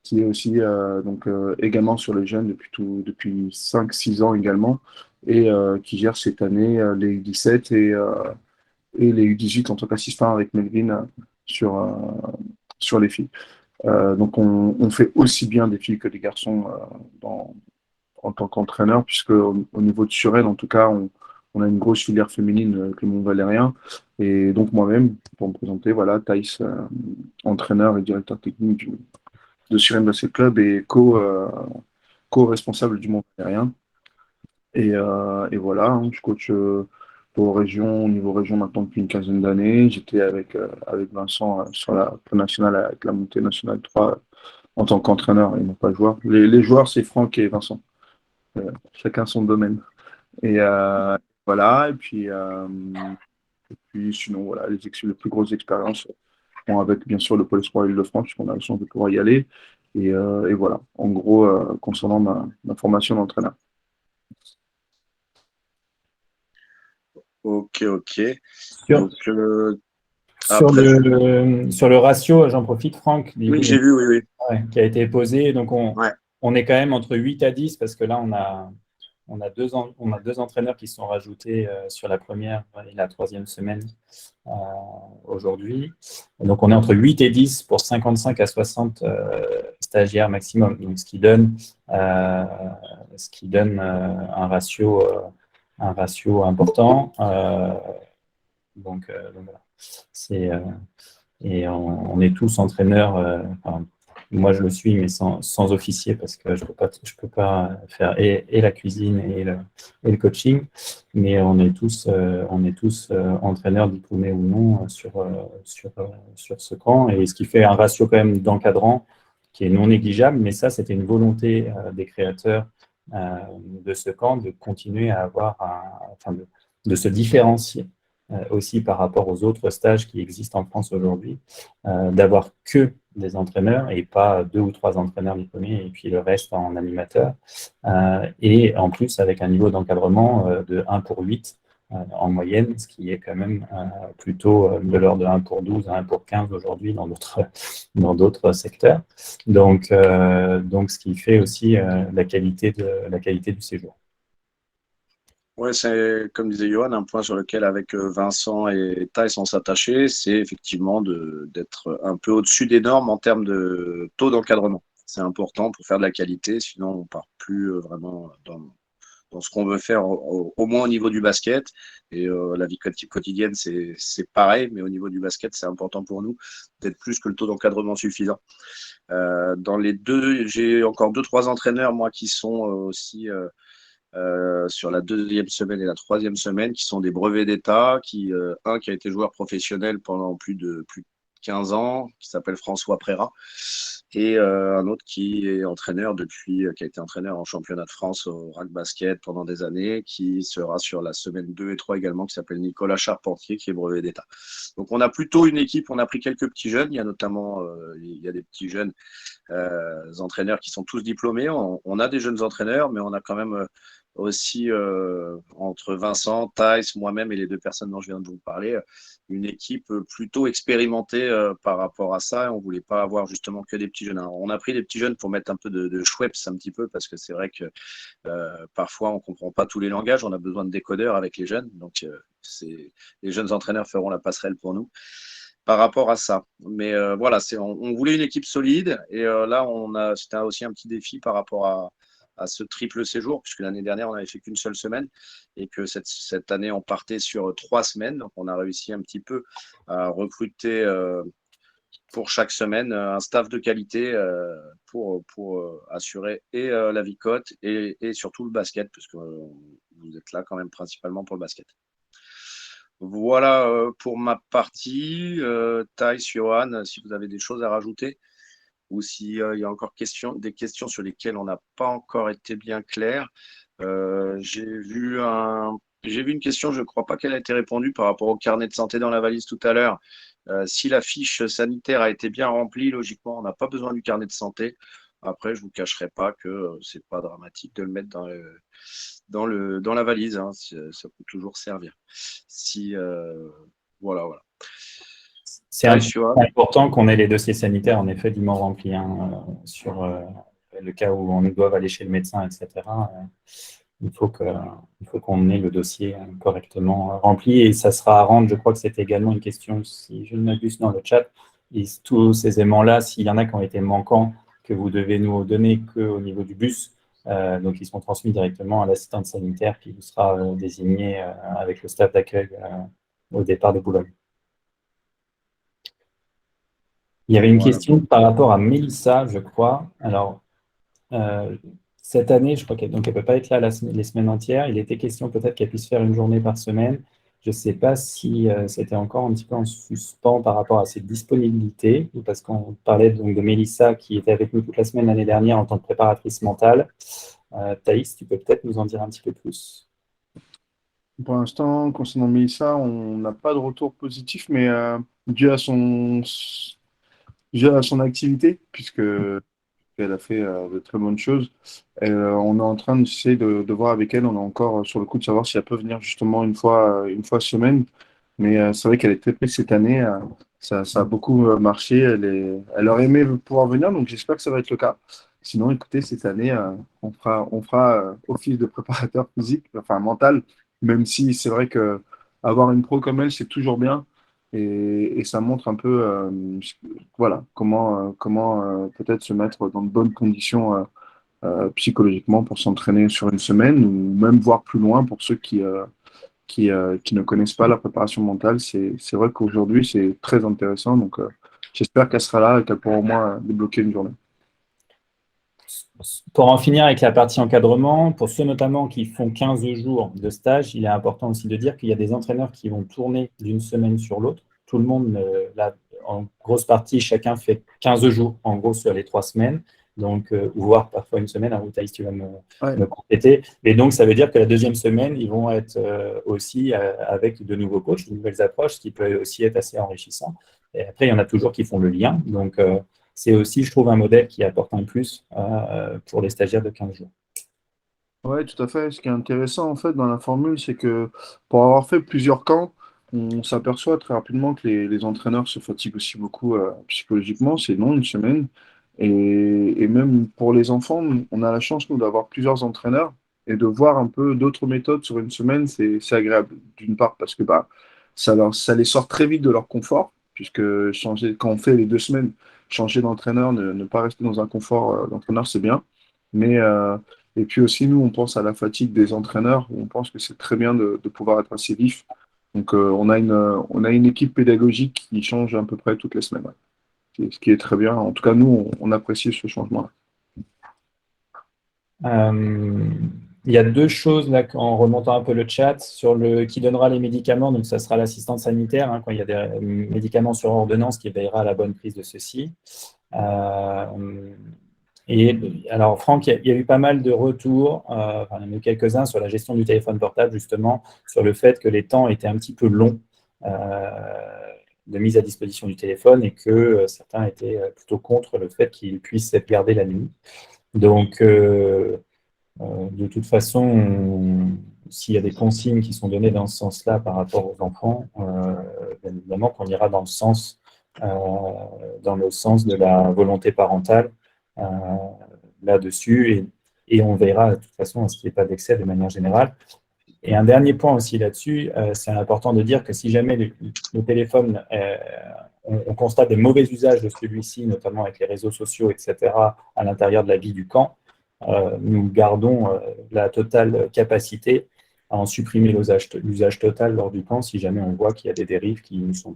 qui est aussi également sur les jeunes depuis 5-6 ans également, et qui gère cette année les U17 et les U18 en tant qu'assistant avec Melvin sur les filles. Donc on fait aussi bien des filles que des garçons en tant qu'entraîneur, puisque au niveau de Suresnes, en tout cas, on a une grosse filière féminine, le Mont Valérien. Et donc moi-même, pour me présenter, voilà, Thaïs, entraîneur et directeur technique de Suresnes Basket Club et co-responsable du Mont Valérien. Et voilà, hein, je coach au niveau région maintenant depuis une quinzaine d'années. J'étais avec Vincent sur la nationale avec la montée nationale 3 en tant qu'entraîneur et non pas joueur. Les joueurs, c'est Franck et Vincent. Chacun son domaine. Et voilà, et puis sinon, voilà, les plus grosses expériences avec bien sûr le Pôle Espoir Île-de-France, puisqu'on a la chance de pouvoir y aller. Et voilà, en gros, concernant ma formation d'entraîneur. Ok. Sur, Donc, sur le ratio, j'en profite, Franck, oui, j'ai vu, oui. Ouais, qui a été posé. Donc, Ouais. on est quand même entre 8 à 10 parce que là, on a deux entraîneurs qui sont rajoutés sur la première et la troisième semaine aujourd'hui. Donc, on est entre 8 et 10 pour 55 à 60 stagiaires maximum. Donc, ce qui donne un ratio important. Donc voilà. Et on est tous entraîneurs. Moi, je le suis, mais sans officier parce que je peux pas faire et la cuisine et le coaching. Mais on est tous entraîneurs diplômés ou non sur ce camp. Et ce qui fait un ratio quand même d'encadrant qui est non négligeable. Mais ça, c'était une volonté des créateurs de ce camp de continuer à avoir, de se différencier aussi par rapport aux autres stages qui existent en France aujourd'hui, d'avoir que des entraîneurs et pas 2 ou 3 entraîneurs diplômés et puis le reste en animateur. Et en plus, avec un niveau d'encadrement de 1 pour 8 en moyenne, ce qui est quand même plutôt de l'ordre de 1 pour 12 à 1 pour 15 aujourd'hui dans d'autres secteurs. Donc, ce qui fait aussi la qualité du séjour. Ouais, c'est, comme disait Johan, un point sur lequel, avec Vincent et Thaïs, on s'attachait, c'est effectivement d'être un peu au-dessus des normes en termes de taux d'encadrement. C'est important pour faire de la qualité, sinon on ne part plus vraiment dans ce qu'on veut faire, au moins au niveau du basket. Et la vie quotidienne, c'est pareil, mais au niveau du basket, c'est important pour nous d'être plus que le taux d'encadrement suffisant. Dans les deux, j'ai encore 2-3 entraîneurs, moi, qui sont aussi sur la deuxième semaine et la troisième semaine, qui sont des brevets d'État, un qui a été joueur professionnel pendant plus de 15 ans, qui s'appelle François Préra, et un autre qui est entraîneur qui a été entraîneur en championnat de France au RAC Basket pendant des années, qui sera sur la semaine 2 et 3 également, qui s'appelle Nicolas Charpentier, qui est brevet d'État. Donc on a plutôt une équipe, on a pris quelques petits jeunes, il y a notamment il y a des petits jeunes entraîneurs qui sont tous diplômés, on a des jeunes entraîneurs, mais on a quand même aussi entre Vincent, Thaïs, moi-même et les deux personnes dont je viens de vous parler, une équipe plutôt expérimentée par rapport à ça. On ne voulait pas avoir justement que des petits jeunes. Alors, on a pris des petits jeunes pour mettre un peu de Schweppes un petit peu, parce que c'est vrai que parfois on ne comprend pas tous les langages. On a besoin de décodeurs avec les jeunes. Donc les jeunes entraîneurs feront la passerelle pour nous par rapport à ça. Mais voilà, on voulait une équipe solide. Et là, c'était aussi un petit défi par rapport à ce triple séjour, puisque l'année dernière, on n'avait fait qu'une seule semaine et que cette année, on partait sur 3 semaines. Donc, on a réussi un petit peu à recruter pour chaque semaine un staff de qualité pour assurer et la Vicotte et surtout le basket, puisque vous êtes là quand même principalement pour le basket. Voilà pour ma partie. Thaïs, Johan, si vous avez des choses à rajouter, ou s'il y a encore des questions sur lesquelles on n'a pas encore été bien clair. J'ai vu une question, je ne crois pas qu'elle a été répondue par rapport au carnet de santé dans la valise tout à l'heure. Si la fiche sanitaire a été bien remplie, logiquement, on n'a pas besoin du carnet de santé. Après, je ne vous cacherai pas que ce n'est pas dramatique de le mettre dans la valise. Hein. Ça peut toujours servir. Voilà. C'est important qu'on ait les dossiers sanitaires, en effet, dûment remplis sur le cas où on doit aller chez le médecin, etc. Il faut qu'on ait le dossier correctement rempli et ça sera à rendre. Je crois que c'était également une question, si je ne m'abuse, dans le chat. Et tous ces éléments-là, s'il y en a qui ont été manquants, que vous devez nous donner qu'au niveau du bus, donc ils seront transmis directement à l'assistante sanitaire qui vous sera désigné avec le staff d'accueil au départ de Boulogne. Il y avait une question par rapport à Mélissa, je crois. Alors, cette année, je crois qu'elle ne peut pas être là les semaines entières. Il était question peut-être qu'elle puisse faire une journée par semaine. Je ne sais pas si c'était encore un petit peu en suspens par rapport à ses disponibilités, parce qu'on parlait donc de Mélissa qui était avec nous toute la semaine l'année dernière en tant que préparatrice mentale. Thaïs, tu peux peut-être nous en dire un petit peu plus. Pour l'instant, concernant Mélissa, on n'a pas de retour positif, mais dû à son activité, puisque elle a fait de très bonnes choses. On est en train d'essayer de voir avec elle. On est encore sur le coup de savoir si elle peut venir justement une fois semaine. Mais c'est vrai qu'elle est très prise cette année. Ça a beaucoup marché. Elle aurait aimé pouvoir venir, donc j'espère que ça va être le cas. Sinon, écoutez, cette année, on fera office de préparateur physique, enfin mental, même si c'est vrai que avoir une pro comme elle, c'est toujours bien. Et ça montre un peu voilà, comment peut-être se mettre dans de bonnes conditions psychologiquement pour s'entraîner sur une semaine ou même voir plus loin pour ceux qui ne connaissent pas la préparation mentale. C'est vrai qu'aujourd'hui, c'est très intéressant. Donc, j'espère qu'elle sera là et qu'elle pourra au moins débloquer une journée. Pour en finir avec la partie encadrement, pour ceux notamment qui font 15 jours de stage, il est important aussi de dire qu'il y a des entraîneurs qui vont tourner d'une semaine sur l'autre. Tout le monde, là, en grosse partie, chacun fait 15 jours, en gros, sur les 3 semaines. Donc, voire parfois une semaine, Thaïs, tu vas me compléter. Et donc, ça veut dire que la deuxième semaine, ils vont être aussi avec de nouveaux coachs, de nouvelles approches, ce qui peut aussi être assez enrichissant. Et après, il y en a toujours qui font le lien. Donc, c'est aussi, je trouve, un modèle qui apporte un plus pour les stagiaires de 15 jours. Oui, tout à fait. Ce qui est intéressant, en fait, dans la formule, c'est que pour avoir fait plusieurs camps, on s'aperçoit très rapidement que les entraîneurs se fatiguent aussi beaucoup psychologiquement. C'est long, une semaine. Et même pour les enfants, on a la chance, nous, d'avoir plusieurs entraîneurs et de voir un peu d'autres méthodes sur une semaine, c'est agréable. D'une part, parce que ça les sort très vite de leur confort, puisque quand on fait les 2 semaines, changer d'entraîneur, ne pas rester dans un confort d'entraîneur, c'est bien. Mais Et puis aussi, nous, on pense à la fatigue des entraîneurs, où on pense que c'est très bien de pouvoir être assez vif. Donc, on a une équipe pédagogique qui change à peu près toutes les semaines, ouais. Ce qui est très bien. En tout cas, nous, on apprécie ce changement-là. Il y a deux choses là, en remontant un peu le chat, sur le qui donnera les médicaments, donc ça sera l'assistante sanitaire, hein, quand il y a des médicaments sur ordonnance qui veillera à la bonne prise de ceux-ci. Et alors, Franck, il y a eu pas mal de retours, enfin, il y en a eu quelques-uns sur la gestion du téléphone portable, justement, sur le fait que les temps étaient un petit peu longs de mise à disposition du téléphone et que certains étaient plutôt contre le fait qu'il puisse être gardé la nuit. Donc, de toute façon, s'il y a des consignes qui sont données dans ce sens-là par rapport aux enfants, bien évidemment qu'on ira dans le sens de la volonté parentale là-dessus, et on verra de toute façon à ce qu'il n'y ait pas d'excès de manière générale. Et un dernier point aussi là-dessus, c'est important de dire que si jamais le téléphone, on constate des mauvais usages de celui-ci, notamment avec les réseaux sociaux, etc., à l'intérieur de la vie du camp, nous gardons la totale capacité à en supprimer l'usage total lors du camp si jamais on voit qu'il y a des dérives qui ne sont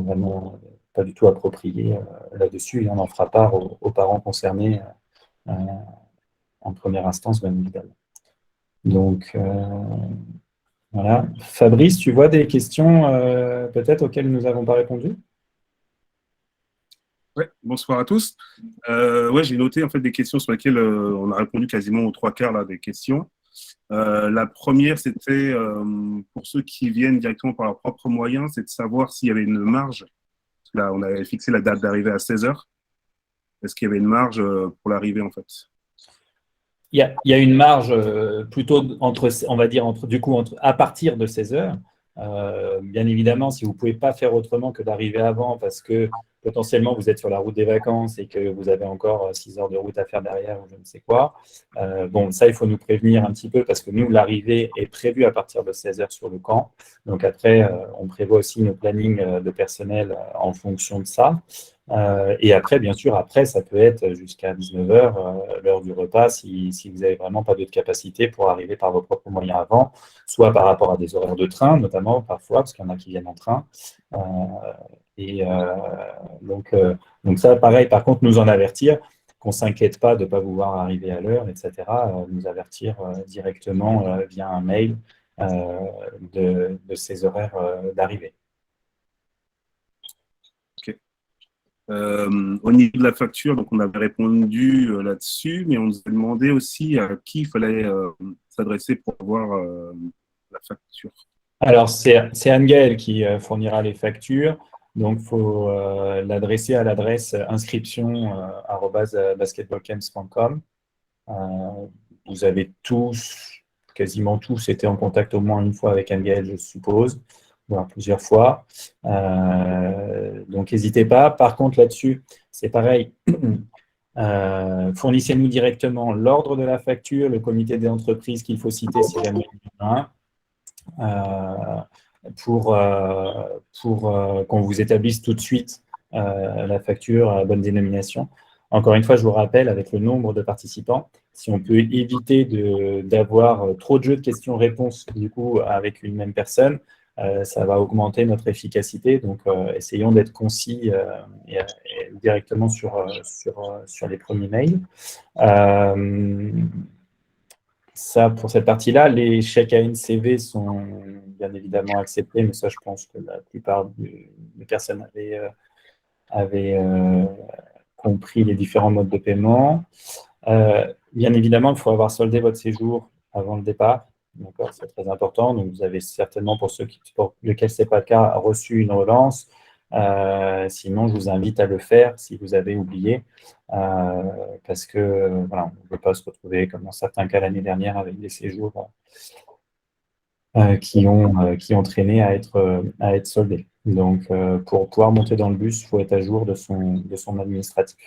vraiment pas du tout appropriées là-dessus, et on en fera part aux parents concernés en première instance, bien évidemment. Donc, voilà. Fabrice, tu vois des questions peut-être auxquelles nous n'avons pas répondu? Ouais, bonsoir à tous. Ouais, j'ai noté en fait des questions sur lesquelles on a répondu quasiment aux trois quarts là, des questions. La première, c'était pour ceux qui viennent directement par leurs propres moyens, c'est de savoir s'il y avait une marge. Là, on avait fixé la date d'arrivée à 16 heures. Est-ce qu'il y avait une marge pour l'arrivée en fait? Il y a une marge plutôt entre, on va dire, à partir de 16 heures. Bien évidemment, si vous ne pouvez pas faire autrement que d'arriver avant parce que potentiellement vous êtes sur la route des vacances et que vous avez encore 6 heures de route à faire derrière ou je ne sais quoi, bon, ça, il faut nous prévenir un petit peu parce que nous, l'arrivée est prévue à partir de 16 heures sur le camp. Donc après, on prévoit aussi nos plannings de personnel en fonction de ça. Et après, bien sûr, après, ça peut être jusqu'à 19 heures, l'heure du repas, si vous n'avez vraiment pas d'autres capacités pour arriver par vos propres moyens avant, soit par rapport à des horaires de train, notamment parfois, parce qu'il y en a qui viennent en train. Et donc ça, pareil, par contre, nous en avertir, qu'on ne s'inquiète pas de ne pas vouloir arriver à l'heure, etc., nous avertir directement via un mail de ces horaires d'arrivée. Ok. Au niveau de la facture, donc on avait répondu là-dessus, mais on nous a demandé aussi à qui il fallait s'adresser pour avoir la facture. Alors, c'est Anne-Gaëlle qui fournira les factures. Donc, il faut l'adresser à l'adresse inscription@basketballcamps.com. Vous avez tous, quasiment tous, été en contact au moins une fois avec Anne-Gaëlle, je suppose, voire plusieurs fois. Donc, n'hésitez pas. Par contre, là-dessus, c'est pareil. Fournissez-nous directement l'ordre de la facture, le comité des entreprises qu'il faut citer si jamais il y en a un, pour qu'on vous établisse tout de suite la facture à la bonne dénomination. Encore une fois, je vous rappelle, avec le nombre de participants, si on peut éviter d'avoir trop de jeux de questions-réponses du coup avec une même personne, ça va augmenter notre efficacité. Donc, essayons d'être concis et directement sur les premiers mails. Ça, pour cette partie-là, les chèques à NCV sont bien évidemment acceptés, mais ça, je pense que la plupart des personnes avaient compris les différents modes de paiement. Bien évidemment, il faut avoir soldé votre séjour avant le départ. C'est très important. Donc, vous avez certainement, pour lesquels ce n'est pas le cas, reçu une relance. Sinon, je vous invite à le faire si vous avez oublié, parce que voilà, on ne peut pas se retrouver, comme dans certains cas l'année dernière, avec des séjours qui ont traîné à être soldés. Donc, pour pouvoir monter dans le bus, il faut être à jour de son administratif.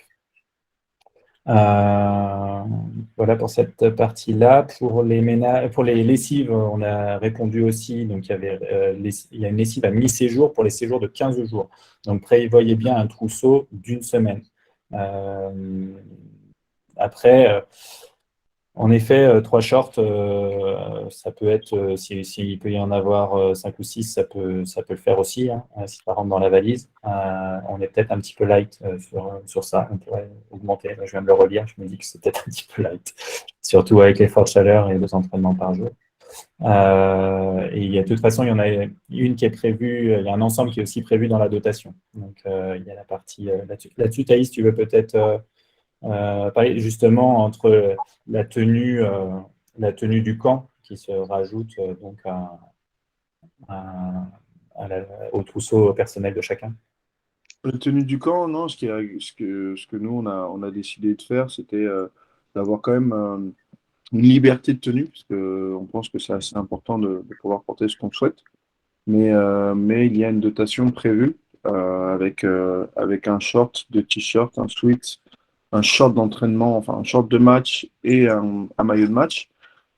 Voilà pour cette partie-là. Pour les lessives, on a répondu aussi. Donc, il y a une lessive à mi-séjour pour les séjours de 15 jours. Donc, prévoyez bien un trousseau d'une semaine. Après, En effet, 3 shorts, ça peut être, s'il peut y en avoir 5 ou 6, ça peut le faire aussi, hein, si ça rentre dans la valise. On est peut-être un petit peu light sur ça. On pourrait augmenter. Là, je viens de le relire, je me dis que c'est peut-être un petit peu light, surtout avec les fortes chaleurs et 2 entraînements par jour. Et de toute façon, il y en a une qui est prévue, il y a un ensemble qui est aussi prévu dans la dotation. Donc, il y a la partie là-dessus. Thaïs, tu veux peut-être parler justement entre la tenue du camp qui se rajoute donc au trousseau personnel de chacun. La tenue du camp, non, ce que nous, on a décidé de faire, c'était d'avoir quand même une liberté de tenue, parce qu'on pense que c'est assez important de pouvoir porter ce qu'on souhaite. Mais il y a une dotation prévue avec un short, deux t-shirts, un sweat, un short d'entraînement, enfin un short de match et un maillot de match.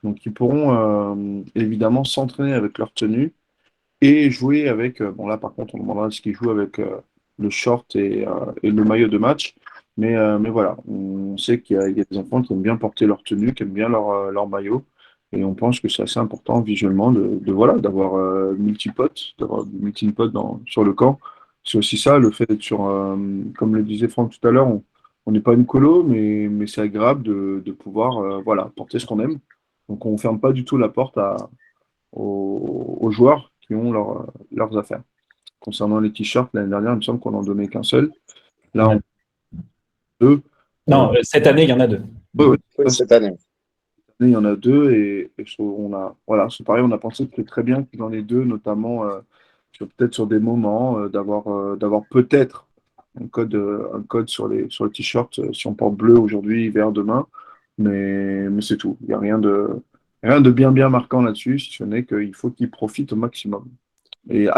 Donc ils pourront évidemment s'entraîner avec leur tenue et jouer avec, bon là par contre on demandera ce qu'ils jouent avec le short et le maillot de match. Mais voilà, on sait il y a des enfants qui aiment bien porter leur tenue, qui aiment bien leur maillot. Et on pense que c'est assez important visuellement voilà, d'avoir multipotes, d'avoir multipotes sur le camp. C'est aussi ça, le fait d'être sur, comme le disait Franck tout à l'heure, on n'est pas une colo, mais c'est agréable de pouvoir voilà, porter ce qu'on aime. Donc on ne ferme pas du tout la porte aux joueurs qui ont leurs affaires. Concernant les t-shirts, l'année dernière, il me semble qu'on n'en donnait qu'un seul. Là, on a deux. Non, cette année, il y en a 2. Oui, cette année. Il y en a deux voilà, c'est pareil, on a pensé que c'était très bien qu'il y en ait deux, notamment peut-être sur des moments, d'avoir peut-être un code sur les t-shirts, si on porte bleu aujourd'hui, vert demain, mais c'est tout. Il n'y a rien de bien marquant là-dessus, si ce n'est qu'il faut qu'ils profitent au maximum. Et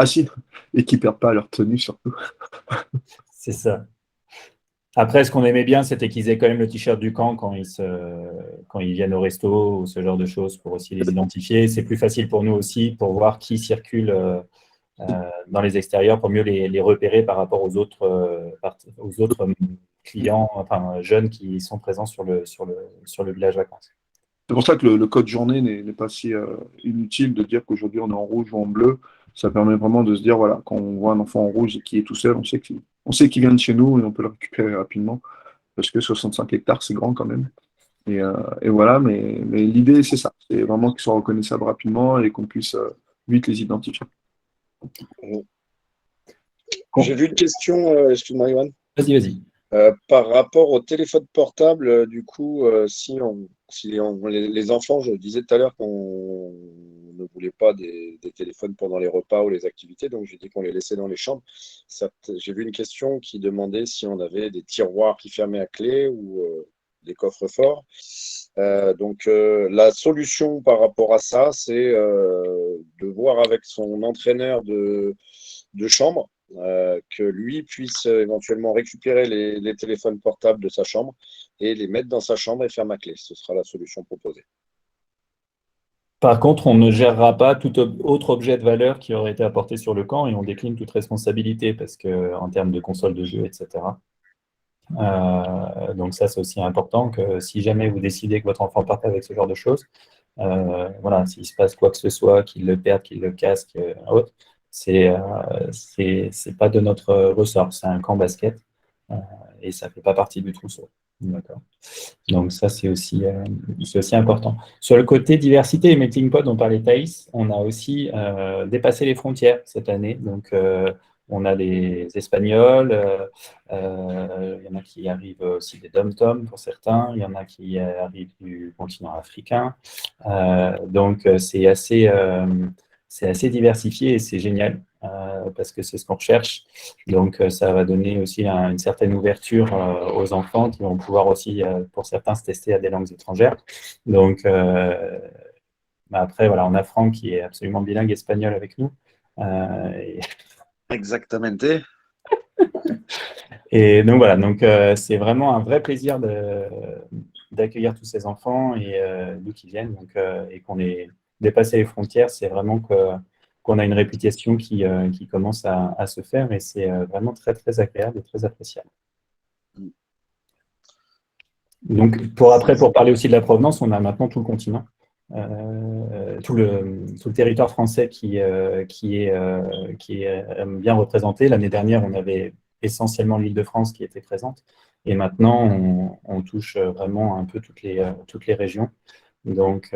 qu'ils ne perdent pas leur tenue surtout. C'est ça. Après, ce qu'on aimait bien, c'était qu'ils aient quand même le t-shirt du camp quand ils viennent au resto ou ce genre de choses pour aussi les identifier. C'est plus facile pour nous aussi pour voir qui circule dans les extérieurs pour mieux les repérer par rapport aux autres clients, enfin jeunes qui sont présents sur le village vacances. C'est pour ça que le code journée n'est pas si inutile de dire qu'aujourd'hui on est en rouge ou en bleu. Ça permet vraiment de se dire, voilà, quand on voit un enfant en rouge et qui est tout seul, on sait qu'il vient de chez nous et on peut le récupérer rapidement. Parce que 65 hectares, c'est grand quand même. Et voilà, mais l'idée, c'est ça. C'est vraiment qu'ils soient reconnaissables rapidement et qu'on puisse vite les identifier. J'ai vu une question, excuse-moi, Yoann. Vas-y. Par rapport au téléphone portable, du coup, les enfants, je disais tout à l'heure qu'on ne voulait pas des téléphones pendant les repas ou les activités, donc j'ai dit qu'on les laissait dans les chambres. J'ai vu une question qui demandait si on avait des tiroirs qui fermaient à clé ou des coffres-forts. Donc la solution par rapport à ça, c'est de voir avec son entraîneur de chambre que lui puisse éventuellement récupérer les téléphones portables de sa chambre et les mettre dans sa chambre et fermer à clé. Ce sera la solution proposée. Par contre, on ne gérera pas tout autre objet de valeur qui aurait été apporté sur le camp et on décline toute responsabilité parce qu'en termes de console de jeu, etc. Donc ça, c'est aussi important que si jamais vous décidez que votre enfant parte avec ce genre de choses, voilà, s'il se passe quoi que ce soit, qu'il le perde, qu'il le casse, autre, c'est pas de notre ressort. C'est un camp basket et ça fait pas partie du trousseau. D'accord. Donc ça, c'est aussi important. Sur le côté diversité et melting pot dont parlait Thaïs, on a aussi dépassé les frontières cette année. Donc on a des Espagnols, il y en a qui arrivent aussi des dom-tom pour certains, il y en a qui arrivent du continent africain. Donc c'est assez diversifié et c'est génial parce que c'est ce qu'on recherche. Donc ça va donner aussi une certaine ouverture aux enfants qui vont pouvoir aussi, pour certains, se tester à des langues étrangères. Donc après, voilà, on a Franck qui est absolument bilingue espagnol avec nous. Exactamente. Et donc voilà, donc c'est vraiment un vrai plaisir d'accueillir tous ces enfants et d'où qu'ils viennent, donc, et qu'on ait dépassé les frontières. C'est vraiment qu'on a une réputation qui commence à se faire et c'est vraiment très très agréable et très appréciable. Donc, pour parler aussi de la provenance, on a maintenant tout le continent, tout le territoire français qui est bien représenté. L'année dernière, on avait essentiellement l'Île-de-France qui était présente. Et maintenant, on touche vraiment un peu toutes les régions. Donc,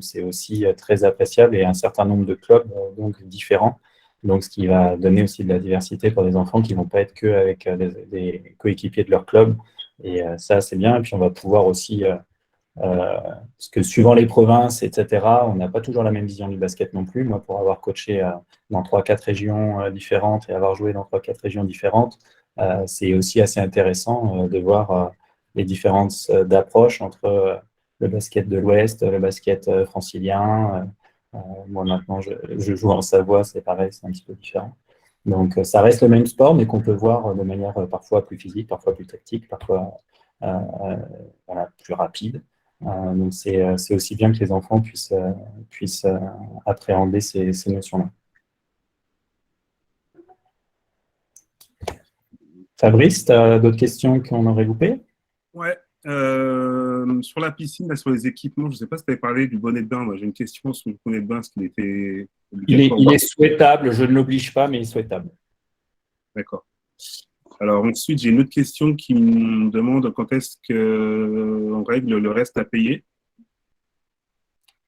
c'est aussi très appréciable et un certain nombre de clubs donc différents. Donc, ce qui va donner aussi de la diversité pour des enfants qui ne vont pas être qu'avec des coéquipiers de leur club. Et ça, c'est bien. Et puis, on va pouvoir aussi, parce que suivant les provinces, etc., on n'a pas toujours la même vision du basket non plus. Moi, pour avoir coaché dans 3-4 régions différentes et avoir joué dans 3-4 régions différentes, c'est aussi assez intéressant de voir les différences d'approche entre le basket de l'Ouest, le basket francilien. Moi, maintenant, je joue en Savoie, c'est pareil, c'est un petit peu différent. Donc, ça reste le même sport, mais qu'on peut voir de manière parfois plus physique, parfois plus tactique, parfois voilà, plus rapide. Donc, c'est aussi bien que les enfants puissent appréhender ces notions-là. Fabrice, tu as d'autres questions qu'on aurait loupées? Ouais. Sur la piscine, là, sur les équipements, je ne sais pas si tu avais parlé du bonnet de bain. Moi, j'ai une question sur le bonnet de bain, est-ce qu'il était obligatoire? Il est souhaitable, je ne l'oblige pas, mais il est souhaitable. D'accord. Alors ensuite, j'ai une autre question qui me demande quand est-ce qu'on règle le reste à payer.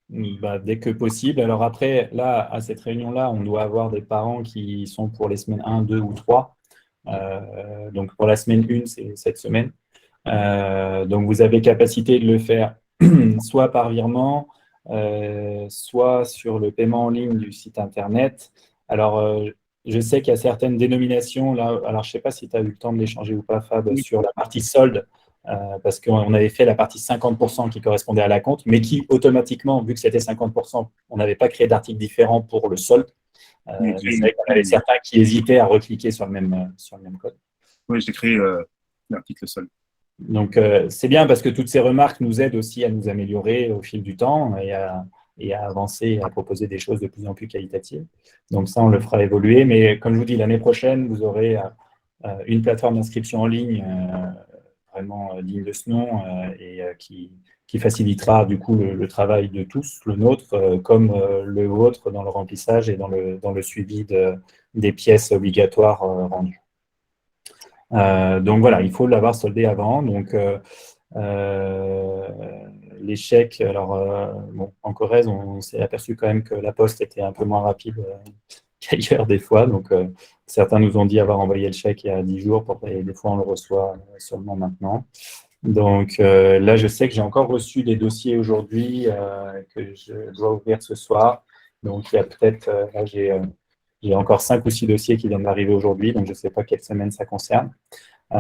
Dès que possible. Alors après, là, à cette réunion-là, on doit avoir des parents qui sont pour les semaines 1, 2 ou 3. Donc pour la semaine 1, c'est cette semaine. Donc vous avez capacité de le faire soit par virement, soit sur le paiement en ligne du site internet. Alors je sais qu'il y a certaines dénominations là. Alors je ne sais pas si tu as eu le temps de l'échanger ou pas, Fab, sur la partie solde, parce qu'on avait fait la partie 50% qui correspondait à la compte, mais qui automatiquement, vu que c'était 50%, on n'avait pas créé d'article différent pour le solde. Mais c'est vrai qu'il y en avait certains qui hésitaient à recliquer sur le même code. Oui, j'ai créé l'article solde. Donc, c'est bien parce que toutes ces remarques nous aident aussi à nous améliorer au fil du temps et à avancer et à proposer des choses de plus en plus qualitatives. Donc, ça, on le fera évoluer. Mais comme je vous dis, l'année prochaine, vous aurez une plateforme d'inscription en ligne vraiment digne de ce nom et qui facilitera du coup le travail de tous, le nôtre comme le vôtre dans le remplissage et dans le suivi des pièces obligatoires rendues. Donc voilà, il faut l'avoir soldé avant. Donc les chèques, alors bon, en Corrèze, on s'est aperçu quand même que la poste était un peu moins rapide qu'ailleurs des fois. Donc certains nous ont dit avoir envoyé le chèque il y a 10 jours, et des fois on le reçoit seulement maintenant. Donc là, je sais que j'ai encore reçu des dossiers aujourd'hui que je dois ouvrir ce soir. Donc il y a peut-être, là j'ai encore 5 ou 6 dossiers qui viennent d'arriver aujourd'hui, donc je ne sais pas quelle semaine ça concerne. Et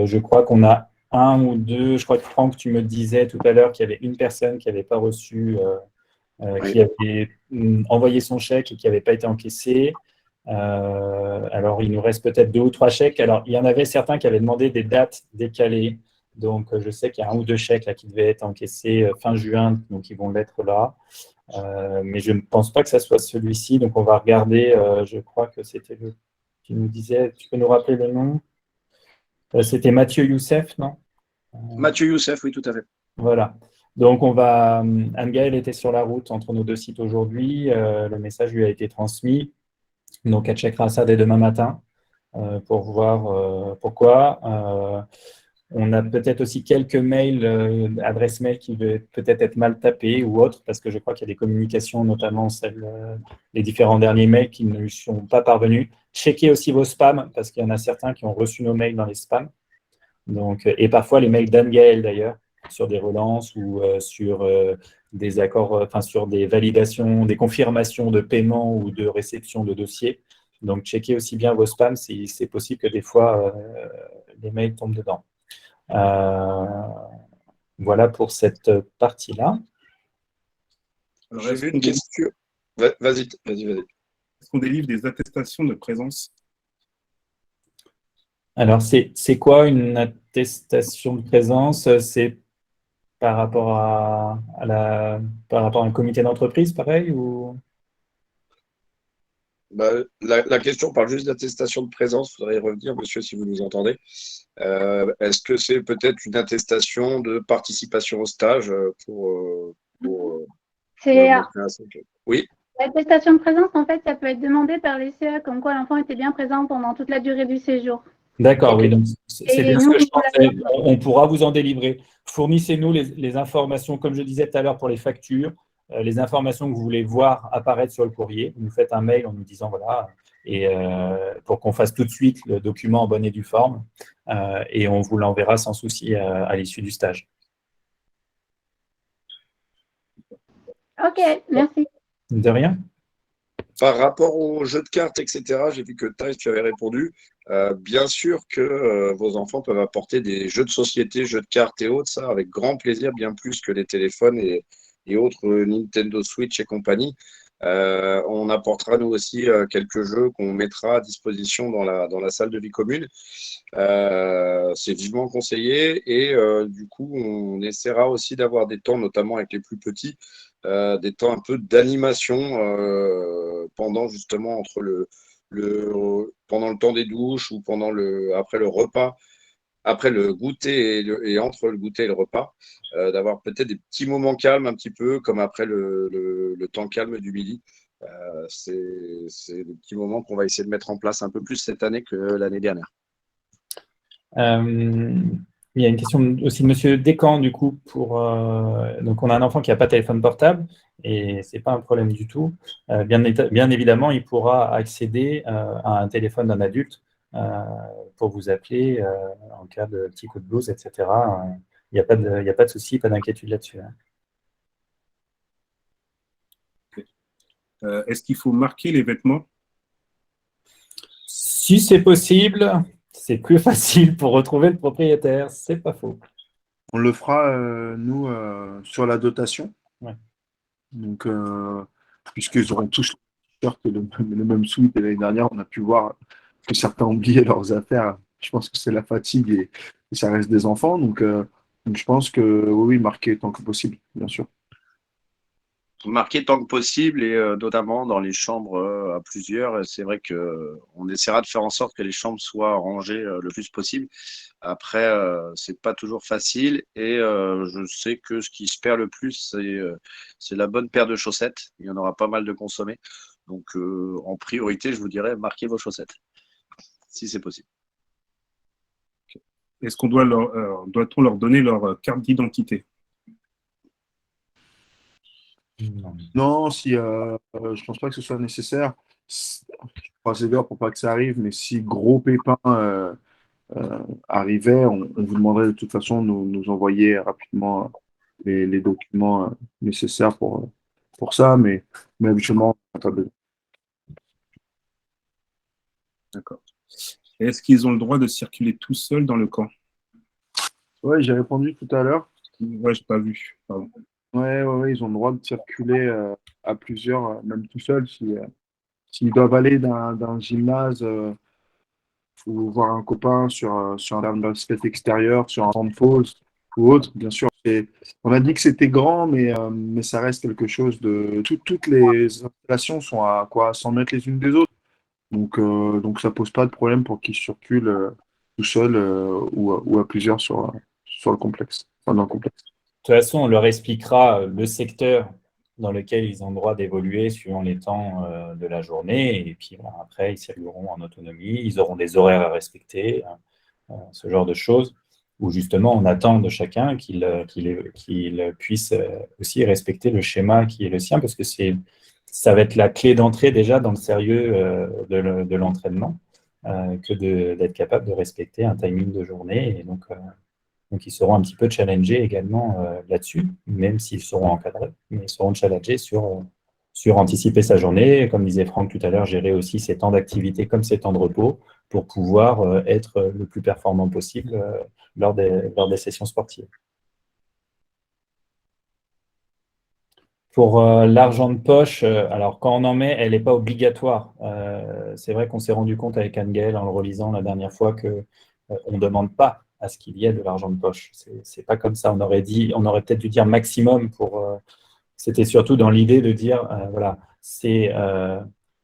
je crois qu'on a un ou deux, je crois que Franck, tu me disais tout à l'heure qu'il y avait une personne qui n'avait pas reçu, qui avait envoyé son chèque et qui n'avait pas été encaissé. Alors, il nous reste peut-être 2 ou 3 chèques. Alors, il y en avait certains qui avaient demandé des dates décalées. Donc, je sais qu'il y a 1 ou 2 chèques là, qui devaient être encaissés fin juin, donc ils vont l'être là. Mais je ne pense pas que ça soit celui-ci. Donc, on va regarder. Je crois que c'était le. Tu nous disais, tu peux nous rappeler le nom? C'était Mathieu Youssef, non? Mathieu Youssef, oui, tout à fait. Voilà. Donc, Anne-Gaëlle était sur la route entre nos 2 sites aujourd'hui. Le message lui a été transmis. Donc, elle checkera ça dès demain matin pour voir pourquoi. On a peut-être aussi quelques mails, adresses mail qui veulent peut-être être mal tapées ou autres, parce que je crois qu'il y a des communications, notamment les différents derniers mails qui ne lui sont pas parvenus. Checkez aussi vos spams, parce qu'il y en a certains qui ont reçu nos mails dans les spams. Donc, et parfois les mails d'Anne-Gaëlle d'ailleurs, sur des relances ou sur des accords, enfin sur des validations, des confirmations de paiement ou de réception de dossiers. Donc, checkez aussi bien vos spams, c'est possible que des fois les mails tombent dedans. Voilà pour cette partie-là. J'avais une question. Vas-y. Est-ce qu'on délivre des attestations de présence? Alors, c'est quoi une attestation de présence? C'est par rapport par rapport à un comité d'entreprise, pareil ou... La question parle juste d'attestation de présence. Il faudrait y revenir, monsieur, si vous nous entendez. Est-ce que c'est peut-être une attestation de participation au stage pour C'est montrer à son club? Oui, l'attestation de présence, en fait, ça peut être demandé par les CA, comme quoi l'enfant était bien présent pendant toute la durée du séjour. D'accord, Ok. oui, donc c'est Et bien ce nous, que je on pensais. On pourra vous en délivrer. Fournissez-nous les informations, comme je disais tout à l'heure pour les factures, les informations que vous voulez voir apparaître sur le courrier. Vous nous faites un mail en nous disant voilà, et pour qu'on fasse tout de suite le document en bonne et due forme, et on vous l'enverra sans souci à l'issue du stage. Ok, merci. De rien. par rapport aux jeux de cartes, etc., j'ai vu que Thais, tu avais répondu. Bien sûr que vos enfants peuvent apporter des jeux de société, jeux de cartes et autres, ça, avec grand plaisir, bien plus que les téléphones et autres Nintendo Switch et compagnie. On apportera, nous aussi, quelques jeux qu'on mettra à disposition dans la salle de vie commune. C'est vivement conseillé et du coup, on essaiera aussi d'avoir des temps, notamment avec les plus petits, des temps un peu d'animation pendant justement pendant le temps des douches ou après le repas, après le goûter et entre le goûter et le repas, d'avoir peut-être des petits moments calmes un petit peu comme après le temps calme du midi. C'est des petits moments qu'on va essayer de mettre en place un peu plus cette année que l'année dernière. Il y a une question aussi de Monsieur Descamps, du coup, donc on a un enfant qui n'a pas de téléphone portable et ce n'est pas un problème du tout. Bien évidemment, il pourra accéder à un téléphone d'un adulte pour vous appeler en cas de petit coup de blues, etc. Il n'y a pas de souci, pas d'inquiétude là-dessus. Est-ce qu'il faut marquer les vêtements? Si c'est possible, c'est plus facile pour retrouver le propriétaire, c'est pas faux. On le fera, nous, sur la dotation. Ouais. Donc, puisqu'ils auront tous le t-shirt et le même sweat. Et l'année dernière, on a pu voir que certains ont oublié leurs affaires. Je pense que c'est la fatigue et ça reste des enfants. Donc, je pense que oui, marquer tant que possible, bien sûr. Marquer tant que possible et notamment dans les chambres à plusieurs. C'est vrai qu'on essaiera de faire en sorte que les chambres soient rangées le plus possible. Après, c'est pas toujours facile et je sais que ce qui se perd le plus, c'est la bonne paire de chaussettes. Il y en aura pas mal de consommés. Donc, en priorité, je vous dirais, marquez vos chaussettes, si c'est possible. Est-ce qu'on doit-on leur donner leur carte d'identité? Non, je pense pas que ce soit nécessaire. Je croise les doigts pour pas que ça arrive, mais si gros pépin arrivait, on vous demanderait de toute façon de nous envoyer rapidement les documents nécessaires pour ça, mais habituellement, on n'a pas besoin. D'accord. Est-ce qu'ils ont le droit de circuler tout seuls dans le camp? Ouais, j'ai répondu tout à l'heure. Ouais, j'ai pas vu. Pardon. Ouais, ils ont le droit de circuler à plusieurs, même tout seuls, s'ils doivent aller d'un gymnase ou voir un copain sur un terrain de basket extérieur, sur un camp de pause ou autre, bien sûr. On a dit que c'était grand, mais ça reste quelque chose de. Toutes les installations sont à quoi, 100 mètres les unes des autres. Donc ça pose pas de problème pour qu'ils circulent tout seuls ou à plusieurs sur le complexe, enfin, dans le complexe. De toute façon, on leur expliquera le secteur dans lequel ils ont le droit d'évoluer suivant les temps de la journée. Et puis voilà, après, ils circuleront en autonomie. Ils auront des horaires à respecter, ce genre de choses, où justement, on attend de chacun qu'il puisse aussi respecter le schéma qui est le sien, parce que ça va être la clé d'entrée déjà dans le sérieux de l'entraînement, que d'être capable de respecter un timing de journée. Et donc, ils seront un petit peu challengés également là-dessus, même s'ils seront encadrés, mais ils seront challengés sur anticiper sa journée, comme disait Franck tout à l'heure, gérer aussi ses temps d'activité comme ses temps de repos pour pouvoir être le plus performant possible lors des sessions sportives. Pour l'argent de poche, alors quand on en met, elle n'est pas obligatoire. C'est vrai qu'on s'est rendu compte avec Anne-Gaëlle en le relisant la dernière fois qu'on ne demande pas à ce qu'il y ait de l'argent de poche. C'est pas comme ça. On aurait peut-être dû dire maximum pour. C'était surtout dans l'idée de dire voilà, c'est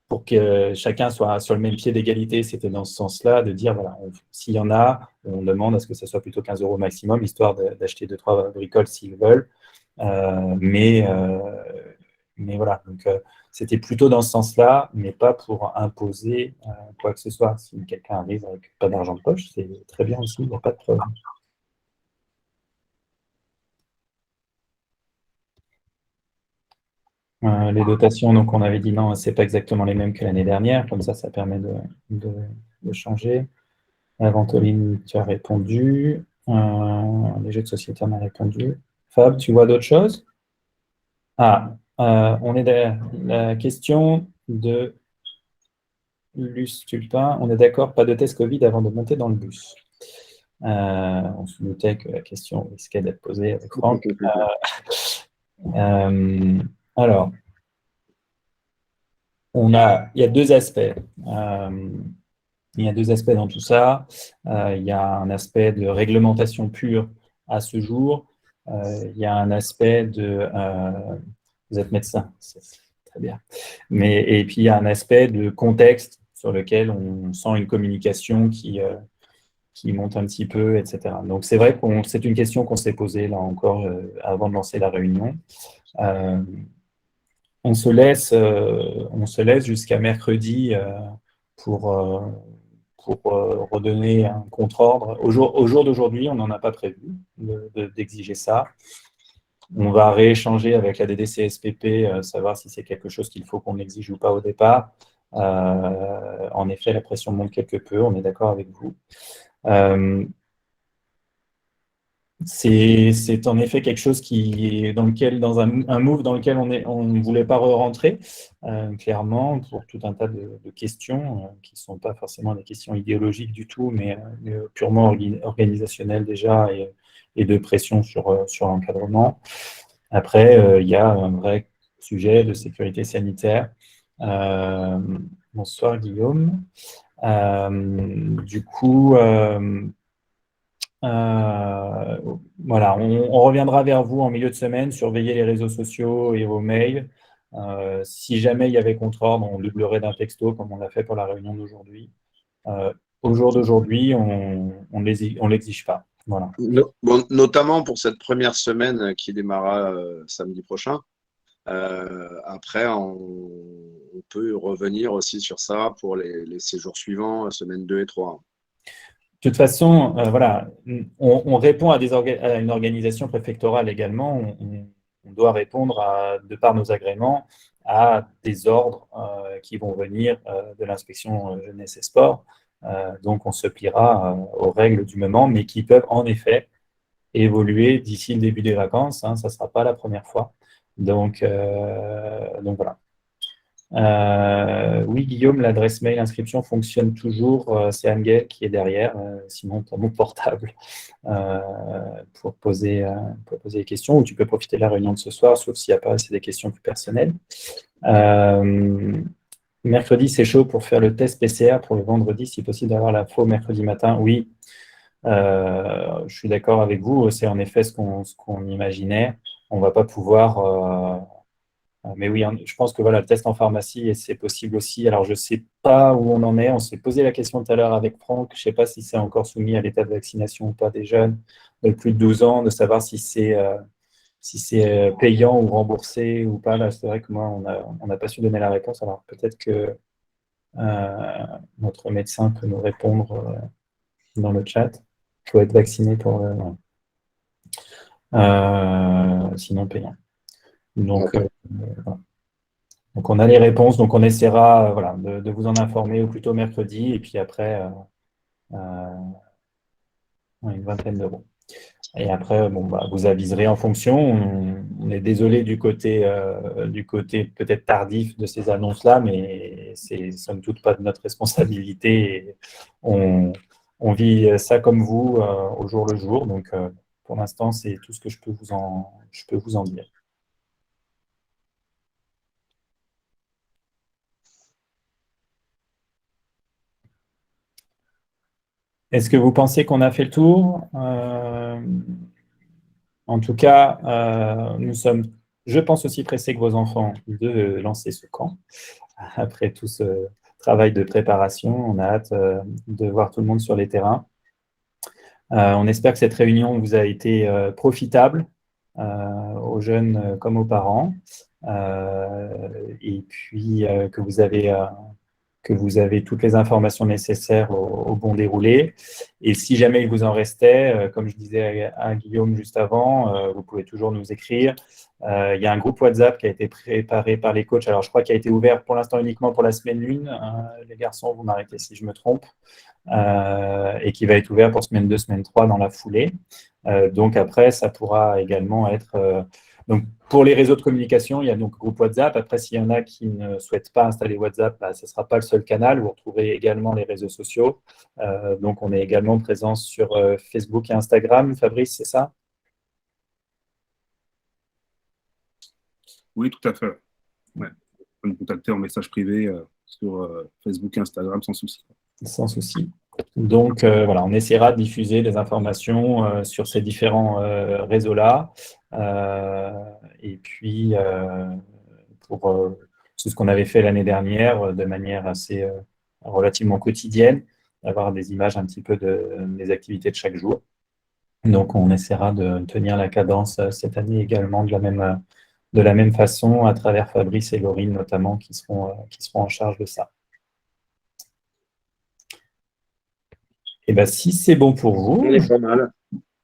pour que chacun soit sur le même pied d'égalité, c'était dans ce sens-là, de dire, voilà, s'il y en a, on demande à ce que ce soit plutôt 15 € maximum, histoire d'acheter 2-3 bricoles s'ils veulent. Mais voilà, donc c'était plutôt dans ce sens-là, mais pas pour imposer quoi que ce soit. Si quelqu'un arrive avec pas d'argent de poche, c'est très bien aussi, il n'y a pas de problème. Les dotations, donc on avait dit non, c'est pas exactement les mêmes que l'année dernière, comme ça permet de changer. Ventoline, tu as répondu. Les jeux de société, on a répondu. Fab, tu vois d'autres choses? On est derrière la question de Luce Tulpin. On est d'accord, pas de test Covid avant de monter dans le bus. On se doutait que la question risquait d'être posée avec Franck. Alors, il y a deux aspects. Il y a deux aspects dans tout ça. Il y a un aspect de réglementation pure à ce jour. Il y a un aspect de... vous êtes médecin, c'est très bien. Et puis, il y a un aspect de contexte sur lequel on sent une communication qui monte un petit peu, etc. Donc, c'est vrai que c'est une question qu'on s'est posée, là encore, avant de lancer la réunion. On se laisse jusqu'à mercredi pour redonner un contre-ordre. Au jour d'aujourd'hui, on n'en a pas prévu d'exiger ça. On va rééchanger avec la DDCSPP, savoir si c'est quelque chose qu'il faut qu'on exige ou pas au départ. En effet, la pression monte quelque peu, on est d'accord avec vous. C'est en effet quelque chose dans un move dans lequel on ne voulait pas rentrer, clairement, pour tout un tas de questions qui ne sont pas forcément des questions idéologiques du tout, mais purement organisationnelles déjà et de pression sur l'encadrement. Après, il y a un vrai sujet de sécurité sanitaire. Bonsoir Guillaume. Du coup, voilà, on reviendra vers vous en milieu de semaine, surveillez les réseaux sociaux et vos mails. Si jamais il y avait contre-ordre, on doublerait d'un texto comme on l'a fait pour la réunion d'aujourd'hui. Au jour d'aujourd'hui, on l'exige pas. Voilà. Bon, notamment pour cette première semaine qui démarrera samedi prochain. Après, on peut revenir aussi sur ça pour les séjours suivants, semaine 2 et 3. De toute façon, voilà, on répond à une organisation préfectorale également. On doit répondre, de par nos agréments, à des ordres qui vont venir de l'inspection jeunesse et sport. Donc, on se pliera aux règles du moment, mais qui peuvent en effet évoluer d'ici le début des vacances. Ça ne sera pas la première fois. Donc voilà. Oui, Guillaume, l'adresse mail inscription fonctionne toujours. C'est Anne-Gaëlle qui est derrière. Sinon, tu as mon portable pour poser des questions, ou tu peux profiter de la réunion de ce soir, sauf s'il n'y a pas, c'est des questions plus personnelles. Mercredi, c'est chaud pour faire le test PCR pour le vendredi, si possible d'avoir l'info mercredi matin. Oui, je suis d'accord avec vous. C'est en effet ce qu'on imaginait. On ne va pas pouvoir... mais oui, je pense que voilà, le test en pharmacie, c'est possible aussi. Alors, je ne sais pas où on en est. On s'est posé la question tout à l'heure avec Franck. Je ne sais pas si c'est encore soumis à l'état de vaccination ou pas des jeunes de plus de 12 ans, de savoir si c'est payant ou remboursé ou pas. Là, c'est vrai que moi, on n'a pas su donner la réponse. Alors, peut-être que notre médecin peut nous répondre dans le chat. Il faut être vacciné pour sinon payant. Donc, voilà. Donc, on a les réponses, donc on essaiera voilà, de vous en informer au plus tôt mercredi, et puis après, une 20aine d'euros. Et après, bon, vous aviserez en fonction. On est désolé du côté peut-être tardif de ces annonces-là, mais c'est somme toute pas de notre responsabilité. Et on vit ça comme vous au jour le jour. Donc, pour l'instant, c'est tout ce que je peux vous en dire. Est-ce que vous pensez qu'on a fait le tour? En tout cas, nous sommes, je pense, aussi pressés que vos enfants de lancer ce camp. après tout ce travail de préparation. On a hâte de voir tout le monde sur les terrains. On espère que cette réunion vous a été profitable, aux jeunes comme aux parents, et puis que vous avez toutes les informations nécessaires au bon déroulé. Et si jamais il vous en restait, comme je disais à Guillaume juste avant, vous pouvez toujours nous écrire. Il y a un groupe WhatsApp qui a été préparé par les coachs. Alors, je crois qu'il a été ouvert pour l'instant uniquement pour la semaine 1. Les garçons, vous m'arrêtez si je me trompe. Et qui va être ouvert pour semaine 2, semaine 3 dans la foulée. Donc, après, ça pourra également être... donc, pour les réseaux de communication, il y a donc groupe WhatsApp. Après, s'il y en a qui ne souhaitent pas installer WhatsApp, ce ne sera pas le seul canal. Vous retrouverez également les réseaux sociaux. Donc, on est également présent sur Facebook et Instagram. Fabrice, c'est ça? Oui, tout à fait. Ouais. Vous pouvez me contacter en message privé sur Facebook et Instagram sans souci. Sans souci. Donc, voilà, on essaiera de diffuser des informations sur ces différents réseaux-là. Et puis, c'est ce qu'on avait fait l'année dernière de manière assez relativement quotidienne, d'avoir des images un petit peu des activités de chaque jour. Donc, on essaiera de tenir la cadence cette année également de la même façon, à travers Fabrice et Laurine notamment, qui seront en charge de ça. Et bien, si c'est bon pour vous, On est pas mal.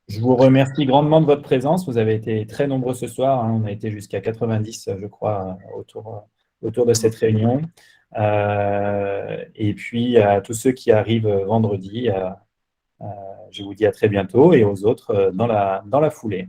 Je vous remercie grandement de votre présence. Vous avez été très nombreux ce soir. On a été jusqu'à 90, je crois, autour de cette réunion. Et puis, à tous ceux qui arrivent vendredi, je vous dis à très bientôt et aux autres dans la foulée.